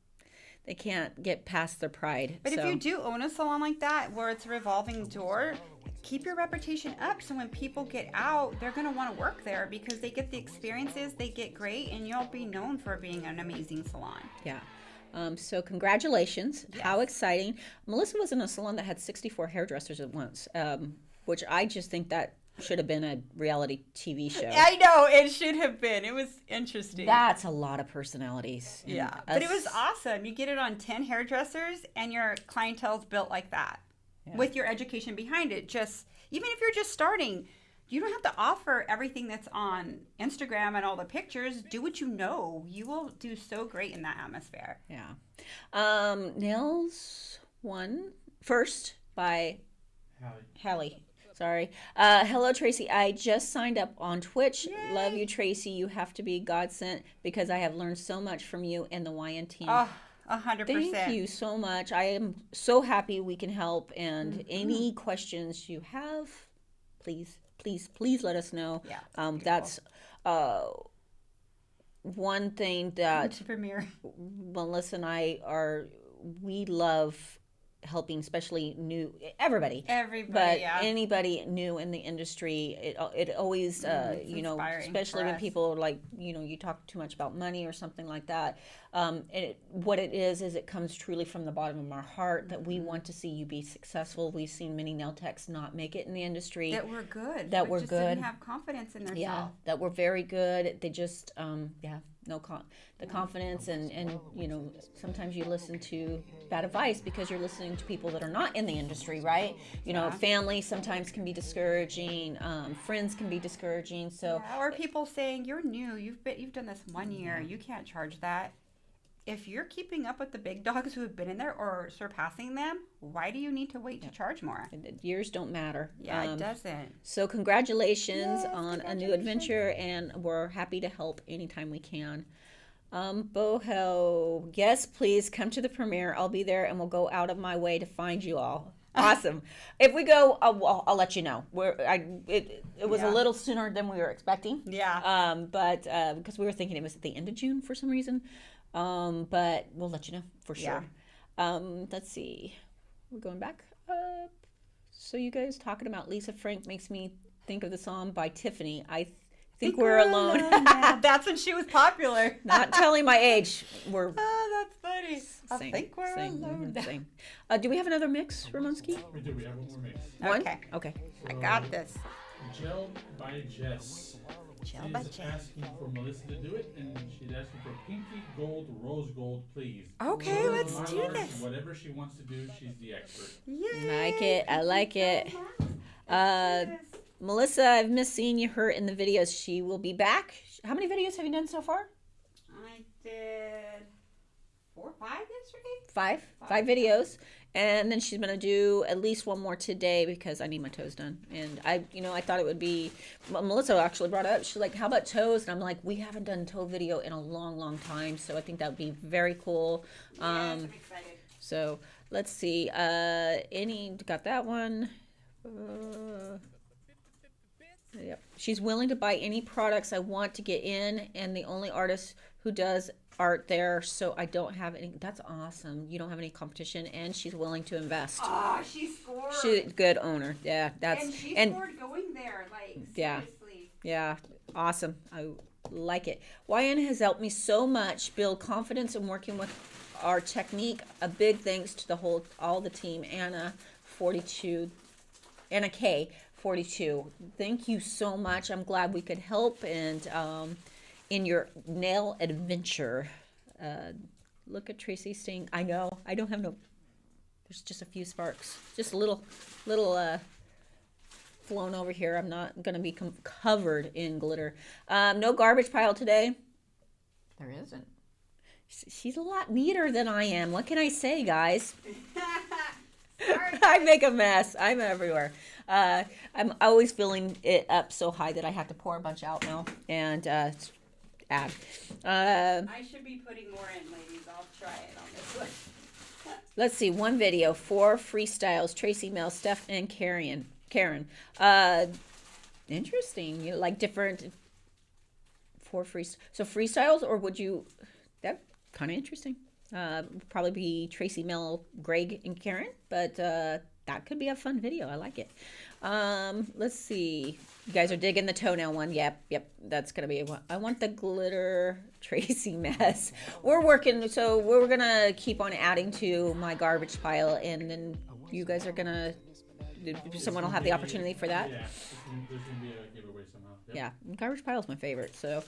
they can't get past their pride. But if you do own a salon like that, where it's a revolving door, keep your reputation up. So when people get out, they're going to want to work there because they get the experiences, they get great, and you'll be known for being an amazing salon. Yeah. So congratulations. How exciting. Melissa was in a salon that had 64 hairdressers at once, which I just think that should have been a reality TV show. I know, it should have been. It was interesting. That's a lot of personalities. And Yeah, but it was awesome. You get it on 10 hairdressers and your clientele's built like that with your education behind it. Just even if you're just starting, you don't have to offer everything that's on Instagram and all the pictures. Do what you know. You will do so great in that atmosphere. Yeah. Nails one first by Hallie. Sorry. Hello, Tracy. I just signed up on Twitch. Yay. Love you, Tracy. You have to be God sent because I have learned so much from you and the YN team. Oh, 100%. Thank you so much. I am so happy we can help. And any questions you have, please let us know. Yeah. That's one thing that Premiere. Melissa and we love helping, especially everybody, but yeah. anybody new in the industry. It always, inspiring especially for when us. people are like, you talk too much about money or something like that. What it is it comes truly from the bottom of our heart that we want to see you be successful. We've seen many nail techs not make it in the industry. That were good. That but were just good. Didn't have confidence in themselves. Yeah, that were very good. They just, the confidence and sometimes you listen to bad advice because you're listening to people that are not in the industry, right? Family sometimes can be discouraging, friends can be discouraging. So, or people saying you're new, you've done this 1 year, you can't charge that. If you're keeping up with the big dogs who have been in there or surpassing them, why do you need to wait to charge more? years don't matter. Yeah, it doesn't. So congratulations on a new adventure, and we're happy to help anytime we can. Boho, yes, please come to the premiere. I'll be there, and we'll go out of my way to find you all. Awesome. If we go, I'll let you know. It was a little sooner than we were expecting. Yeah. But because we were thinking it was at the end of June for some reason. But we'll let you know for sure. Let's see. We're going back up. So you guys talking about Lisa Frank makes me think of the song by Tiffany. I think we're alone. Yeah, that's when she was popular. Not telling my age. We're Oh, that's funny. same, I think we're same, alone. same. Do we have another mix, Ramonski? We do. We have one more mix. One? Okay. Okay. I got this. Gel by Jess. She's asking for Melissa to do it, and she's asking for pinky gold, rose gold, please. Okay, Rose let's do Mylars, this. Whatever she wants to do, she's the expert. Yay! Like it. I like it. Let's do this. Melissa, I've missed seeing her in the videos. She will be back. How many videos have you done so far? I did 4 or 5 yesterday. Five videos, and then she's gonna do at least one more today because I need my toes done. And I thought it would be. Melissa actually brought it up. She's like, "How about toes?" And I'm like, "We haven't done toe video in a long, long time, so I think that would be very cool." Yes, I'm excited. So let's see. Got that one. Yep. She's willing to buy any products I want to get in, and the only artist who does art there, so I don't have any. That's awesome. You don't have any competition, and she's willing to invest. Oh, she scored. She's a good owner. Yeah, that's and she scored going there. Like, Yeah. seriously. Yeah, awesome. I like it. YN has helped me so much build confidence in working with our technique. A big thanks to all the team. Anna 42, Anna K 42. Thank you so much. I'm glad we could help and in your nail adventure. Look at Tracy saying, I know, I don't have no. There's just a few sparks, just a little flown over here. I'm not gonna be covered in glitter. No garbage pile today. There isn't. She's a lot neater than I am. What can I say, guys? Sorry. I make a mess. I'm everywhere. I'm always filling it up so high that I have to pour a bunch out now and add. I should be putting more in, ladies. I'll try it on this one. Let's see. One video, 4 freestyles. Tracy, Mel, Steph, and Karen. Interesting. You like different 4 freestyles, or would you? That kind of interesting. Probably be Tracy, Mel, Greg, and Karen, but that could be a fun video. I like it. Let's see. You guys are digging the toenail one. Yep. That's gonna be one. I want the glitter Tracy mess. We're working, so we're gonna keep on adding to my garbage pile, and then you guys are gonna. Someone will have the opportunity for that. Yeah, there's gonna be a giveaway somehow. Yep. Yeah, garbage pile is my favorite. So,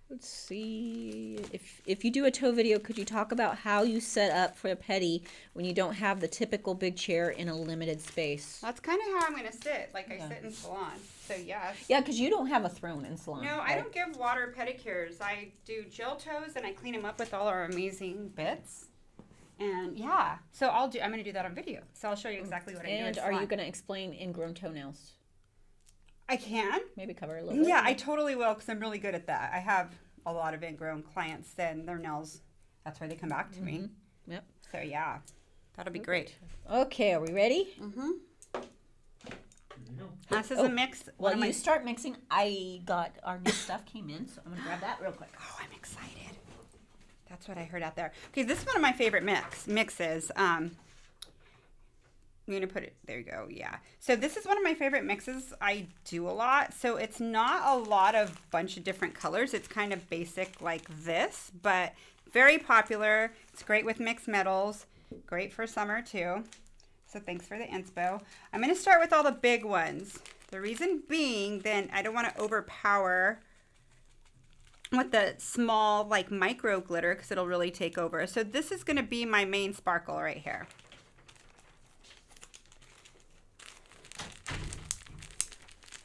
let's see. If you do a toe video, could you talk about how you set up for a pedi when you don't have the typical big chair in a limited space? That's kind of how I'm going to sit. Like I sit in salon. So, yes. Yeah, because you don't have a throne in salon. No, right? I don't give water pedicures. I do gel toes and I clean them up with all our amazing bits. And yeah, so I'm going to do that on video. So I'll show you exactly what I do. And are you going to explain ingrown toenails? I can. Maybe cover a little bit. Yeah, I totally will because I'm really good at that. I have a lot of ingrown clients and their nails, that's why they come back to me. Yep. So yeah, that'll be great. Okay, are we ready? Mm-hmm. Here you go. This is a mix. Well, you start mixing. I got our new stuff came in, so I'm going to grab that real quick. Oh, I'm excited. That's what I heard out there. Okay, this is one of my favorite mixes. I'm going to put it, there you go, yeah. So this is one of my favorite mixes I do a lot. So it's not a lot of bunch of different colors. It's kind of basic like this, but very popular. It's great with mixed metals. Great for summer too. So thanks for the inspo. I'm going to start with all the big ones. The reason being, then I don't want to overpower with the small like micro glitter because it'll really take over. So this is going to be my main sparkle right here.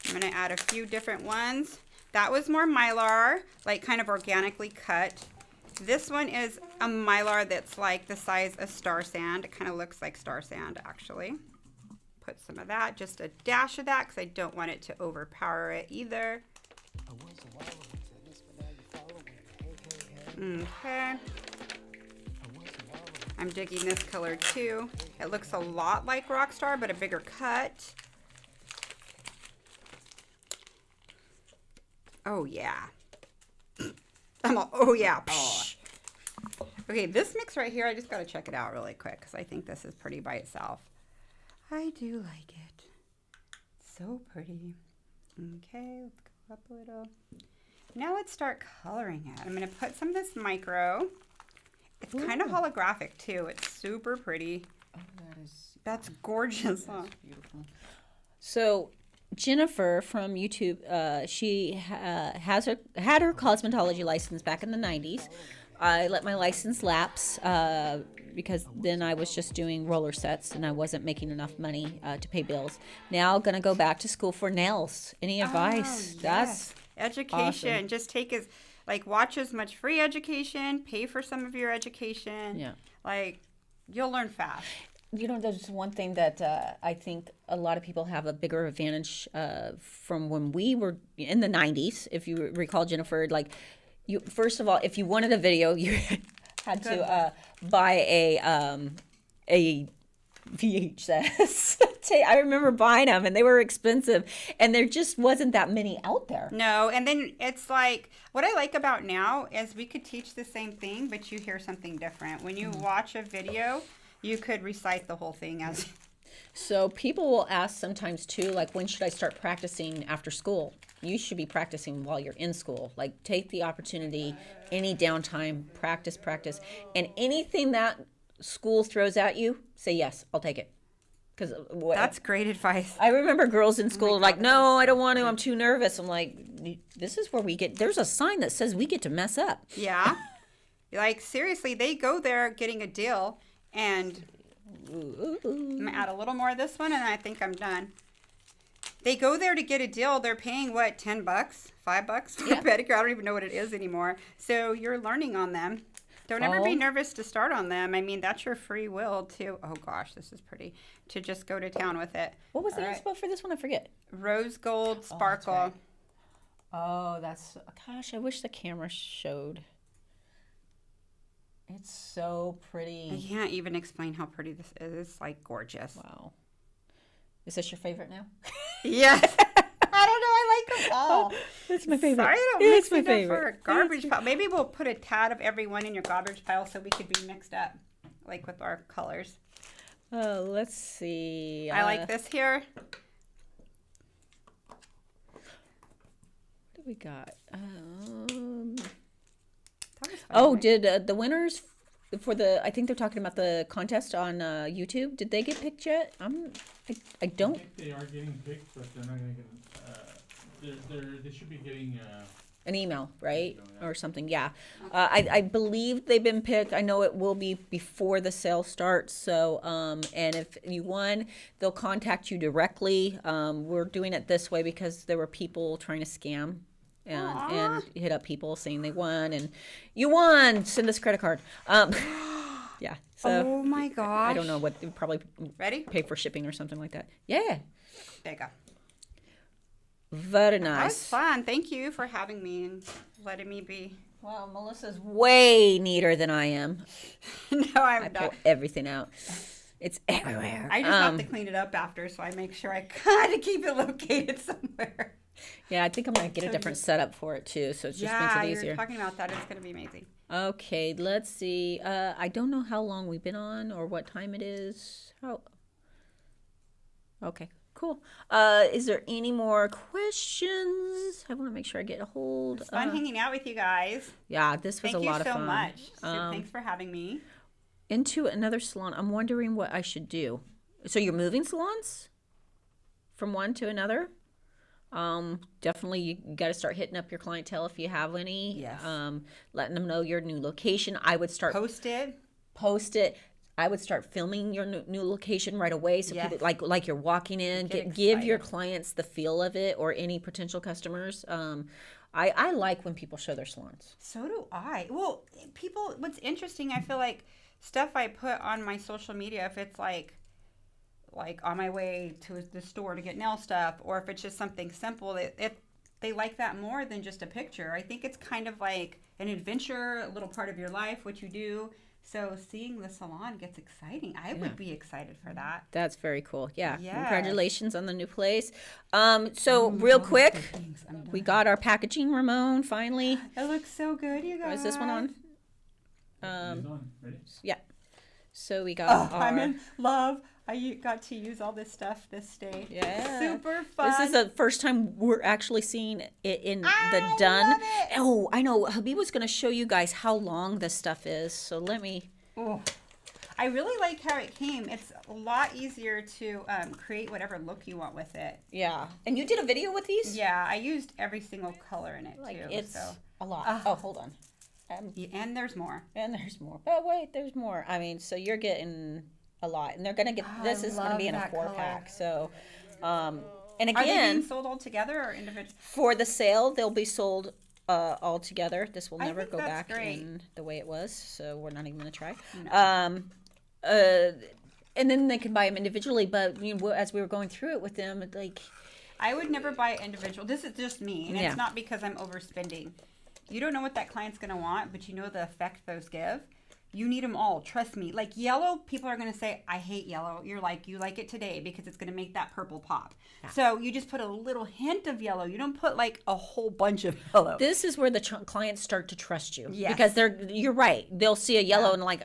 I'm going to add a few different ones. That was more Mylar, like kind of organically cut. This one is a Mylar that's like the size of star sand. It kind of looks like star sand actually. Put some of that, just a dash of that because I don't want it to overpower it either. Okay. I'm digging this color too. It looks a lot like Rockstar, but a bigger cut. Oh yeah. Oh yeah. Psh. Okay, this mix right here, I just gotta check it out really quick because I think this is pretty by itself. I do like it. So pretty. Okay, let's go up a little. Now let's start coloring it. I'm gonna put some of this micro. It's kind of holographic too. It's super pretty. Oh, that is. That's gorgeous. Huh? Beautiful. So, Jennifer from YouTube, she had her cosmetology license back in the 90s. I let my license lapse because then I was just doing roller sets and I wasn't making enough money to pay bills. Now gonna go back to school for nails. Any advice? Yes. Education. awesome. Just watch as much free education, pay for some of your education. Yeah. Like, you'll learn fast. You know, there's one thing that I think a lot of people have a bigger advantage from when we were in the 90s. If you recall, Jennifer, like, you first of all, if you wanted a video, you had to buy a VHS. I remember buying them, and they were expensive, and there just wasn't that many out there. No, and then it's like, what I like about now is we could teach the same thing, but you hear something different. When you watch a video, you could recite the whole thing as... So people will ask sometimes too, like, when should I start practicing after school? You should be practicing while you're in school. Like, take the opportunity, any downtime, practice. And anything that school throws at you, say, yes, I'll take it. Because That's great advice. I remember girls in school God, like, no, I don't want to. I'm too nervous. I'm like, this is where we get, there's a sign that says we get to mess up. Yeah. Like, seriously, they go there getting a deal, and I'm going to add a little more of this one, and I think I'm done. They go there to get a deal. They're paying, what, $10, $5 for a pedicure? I don't even know what it is anymore. So you're learning on them. Don't ever be nervous to start on them. I mean, that's your free will to, oh gosh, this is pretty, to just go to town with it. What was the inspo for this one? I forget. Rose gold sparkle. Oh, that's, gosh, I wish the camera showed. It's so pretty. I can't even explain how pretty this is. It's like gorgeous. Wow. Is this your favorite now? Yes. I don't know. I like them all. It's my favorite. Sorry, I don't It's mix my it up favorite. for a garbage pile. Maybe we'll put a tad of every one in your garbage pile so we could be mixed up, like with our colors. Oh, let's see. I like this here. What do we got? That was fun, Oh, right? did the winners for the? I think they're talking about the contest on YouTube. Did they get picked yet? I don't. I think they are getting picked, but they're not going to get. They should be getting. An email, right? Yeah. Or something, yeah. I believe they've been picked. I know it will be before the sale starts. So, and if you won, they'll contact you directly. We're doing it this way because there were people trying to scam and hit up people saying they won and you won. Send us a credit card. Yeah. So Oh my gosh. I don't know what they probably Ready? pay for shipping or something like that. Yeah. There you go. Very That was nice. fun. Thank you for having me and letting me be. Well, Melissa's way neater than I am. No, I I'm pull not. everything out. It's everywhere. I just have to clean it up after, so I make sure I kind of keep it located somewhere. Yeah, I think I'm gonna get a different setup for it too, so it just makes Yeah, it you're easier. talking about that. It's going to be amazing. Okay, let's see. I don't know how long we've been on or what time it is. How? Okay, cool. Is there any more questions? I want to make sure I get a hold. It's fun hanging out with you guys. Yeah, this was Thank a you lot of so fun. much. So thanks for having me. Into another salon. I'm wondering what I should do. So you're moving salons from one to another? Definitely you got to start hitting up your clientele if you have any. Yes. Letting them know your new location. I would start Posted. post it. I would start filming your new location right away, so Yes. people like you're walking in. Get Give your excited. clients the feel of it, or any potential customers. I like when people show their salons. So do I. Well, people, what's interesting, I feel like stuff I put on my social media, if it's like on my way to the store to get nail stuff, or if it's just something simple, they like that more than just a picture. I think it's kind of like an adventure, a little part of your life, what you do. So seeing the salon gets exciting. I would be excited for that. That's very cool. Yeah. Yes. Congratulations on the new place. So real quick, we got our packaging, Ramon, finally. It looks so good, you guys. Is this one on? It's on. Ready? Yeah. So we got our... I'm in love. I got to use all this stuff this day. Yeah. Super fun. This is the first time we're actually seeing it in the I done. love it. Oh, I know. Habib was going to show you guys how long this stuff is. So let me... Oh. I really like how it came. It's a lot easier to create whatever look you want with it. Yeah. And you did a video with these? Yeah, I used every single color in it Like too. it's So. a lot. Oh, hold on. Yeah, and there's more. And there's more. But wait, there's more. I mean, so you're getting a lot, and they're gonna get. This is gonna be in a 4-pack. So, and Are they again, being sold all together or individual? for the sale, they'll be sold all together. This will I never think go that's back great. in the way it was. So we're not even gonna try. No. And then they can buy them individually. But you know, as we were going through it with them, like, I would never buy individual. This is just me, and Yeah. it's not because I'm overspending. You don't know what that client's going to want, but you know the effect those give. You need them all. Trust me. Like yellow, people are going to say, I hate yellow. You're like, you like it today because it's going to make that purple pop. So you just put a little hint of yellow. You don't put like a whole bunch of yellow. this is where the clients start to trust you. Yes. Because you're right. They'll see a yellow and like,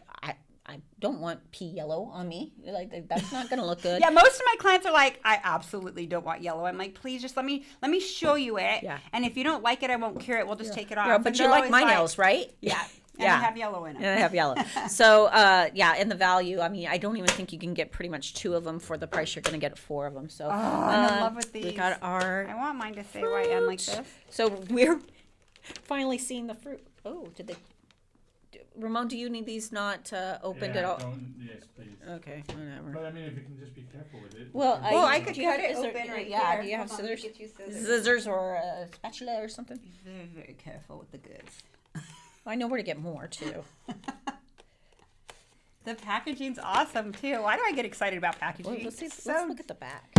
I don't want pea yellow on me. Like, that's not going to look good. Yeah, most of my clients are like, I absolutely don't want yellow. I'm like, please just let me show you it. Yeah. And if you don't like it, I won't cure it. We'll just take it off. Yeah, And but you they're like always my nails, right? Yeah. And Yeah. I have yellow in them. And I have yellow. So, yeah, and the value, I mean, I don't even think you can get pretty much 2 of them for the price you're going to get 4 of them. So, I'm in love with we these. got our. I want mine to say YN like this. So, we're finally seeing the fruit. Oh, did they. Ramon, do you need these not opened Yeah, at all? Yes, please. Okay, whatever. But I mean, if you can just be careful with it. Well, I could do you have- cut it is there- open right Yeah, here. do you have Hold on, let me scissors? get you scissors. Scissors or a spatula or something? Very, very careful with the goods. I know where to get more, too. The packaging's awesome too. Why do I get excited about packaging? Well, let's see. So Let's look at the back.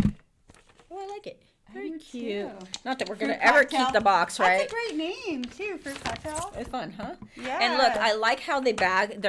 Oh, I like it. Very do cute. too. Not that we're gonna Fruit ever cocktail. keep the box, right? That's a great name too for cocktail. It's fun, huh? Yeah. And look, I like how they're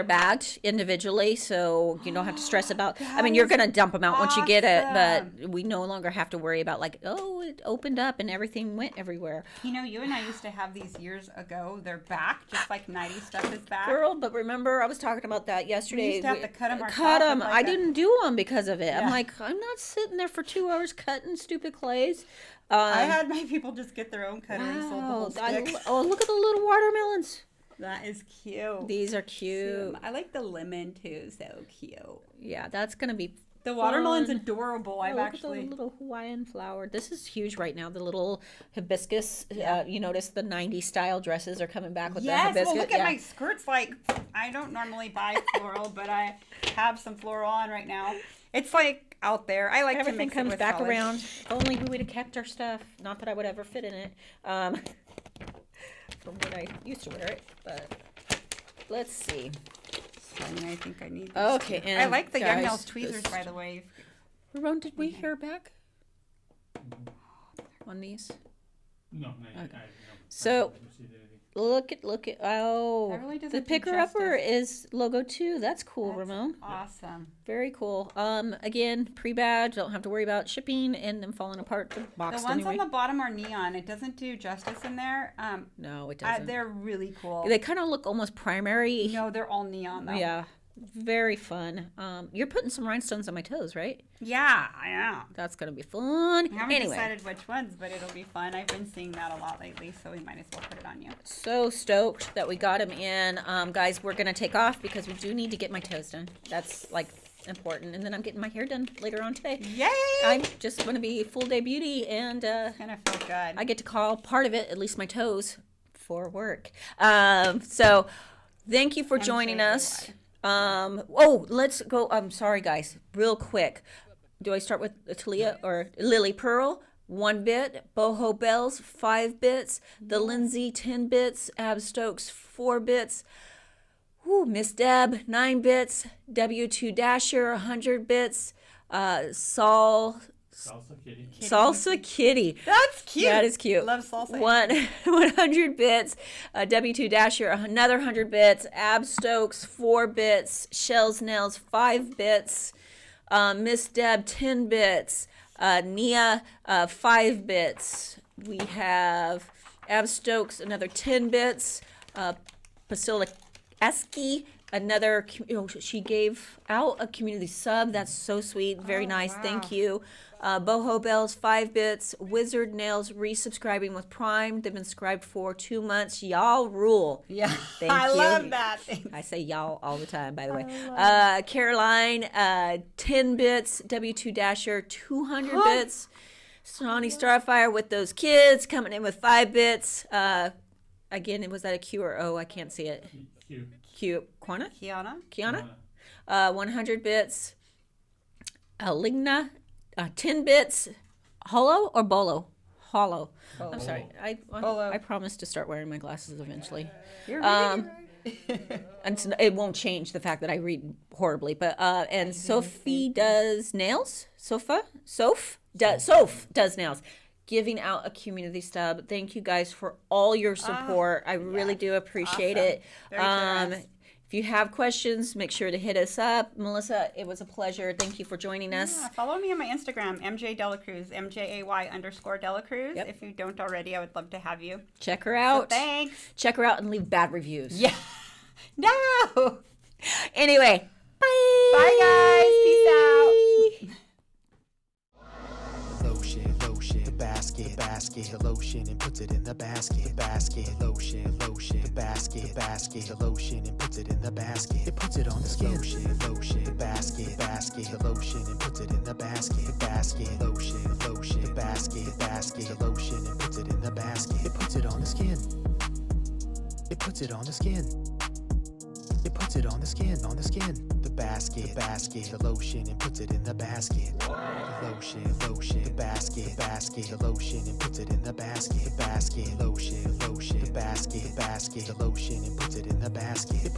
bagged individually, so you don't have to stress about. I mean, you're That gonna dump them out once you get it, awesome. but we no longer have to worry about like, oh, it opened up and everything went everywhere. You know, you and I used to have these years ago. They're back, just like 90s stuff is back. Girl, but remember, I was talking about that yesterday. used to have to cut 'em ourselves Cut them. with, like, I a- didn't do them because of it. I'm Yeah. like, I'm not sitting there for 2 hours cutting stupid clays. I had my people just get their own cutter and sold the whole stick. Oh, look at the little watermelons. That is cute. These are cute. I like the lemon too. So cute. Yeah, that's gonna be. The watermelon's fun. adorable. Oh, I've look actually. at the little Hawaiian flower. This is huge right now. The little hibiscus. Yeah. You notice the 90s style dresses are coming back with Yes, the hibiscus. well, look at yeah. my skirts. Like, I don't normally buy floral, but I have some floral on right now. It's like out there. I like to Everything mix it comes with back colors. around. If only we would have kept our stuff. Not that I would ever fit in it. From when I used to wear it, but let's see. I mean, I think I need. These Okay, too. I and like the Young guys, Nails tweezers, this- by the way. Ramon, did we hear back on these? No, no, Okay. no. So- I haven't received anything. Look at oh, That really the doesn't do picker upper justice. is logo 2. That's cool, That's Ramon. Awesome. Very cool. Again, pre-badge. Don't have to worry about shipping and them falling apart. The The box ones anyway. on the bottom are neon. It doesn't do justice in there. No, it doesn't. They're really cool. They kind of look almost primary. No, they're all neon though. Yeah, very fun. You're putting some rhinestones on my toes, right? Yeah, I am. That's gonna be fun. I haven't Anyway, decided which ones, but it'll be fun. I've been seeing that a lot lately, so we might as well put it on you. so stoked that we got him in. Guys, we're gonna take off because we do need to get my toes done. That's like important. And then I'm getting my hair done later on today. Yay! I'm just gonna be full day beauty, and It's gonna feel good. I get to call part of it, at least my toes, for work. So thank you for joining us. Let's go. I'm sorry, guys. Real quick. Do I start with Talia or Lily Pearl? 1 bit. Boho Bells, 5 bits. The Lindsay, 10 bits. Ab Stokes, 4 bits. Miss Deb, 9 bits. W2 Dasher, 100 bits. Salsa Kitty. Salsa Kitty. That's cute. That is cute. Love salsa. 100 bits. W2 Dasher, another 100 bits. Ab Stokes, 4 bits. Shells Nails, 5 bits. Miss Deb, 10 bits. Nia, 5 bits. We have Ab Stokes, another 10 bits. Priscilla Esky, another, she gave out a community sub. That's so sweet. Very nice. wow. Thank you. Boho Bells, 5 bits. Wizard Nails, resubscribing with Prime. They've been subscribed for 2 months. Y'all rule. Yeah, Thank I you. love that. Thanks. I say y'all all the time, by the way. Caroline, 10 bits. W2 Dasher, 200 bits. Sonny Starfire with those kids coming in with 5 bits. Again, was that a Q or O? I can't see it. Cute. Q. Kiana? Kiana? 100 bits. Ligna, 10 bits. Holo or Bolo? Hollow. I'm sorry. I promise to start wearing my glasses eventually. You're reading And it won't change the fact that I read horribly. But and Sophie does nails. Soph does nails. Giving out a community stub. Thank you guys for all your support. I really do appreciate it. Very generous. If you have questions, make sure to hit us up. Melissa, it was a pleasure. Thank you for joining us. Yeah, follow me on my Instagram, MJ Delacruz, MJAY_Delacruz. Yep. If you don't already, I would love to have you. Check her out. So thanks. Check her out and leave bad reviews. Yeah. No. Anyway, bye. Bye, guys. Peace out. Lotion, the basket, the lotion and puts it in the basket, lotion, the basket, the lotion and puts it in the basket. It puts it on the skin. Lotion, the basket, the lotion and puts it in the basket, lotion, the basket, the lotion and puts it in the basket. It puts it on the skin. It puts it on the skin. It puts it on the skin, The basket, the lotion and puts it in the basket. Lotion, the basket, the lotion and puts it in the basket. Lotion, the basket, the lotion and puts it in the basket.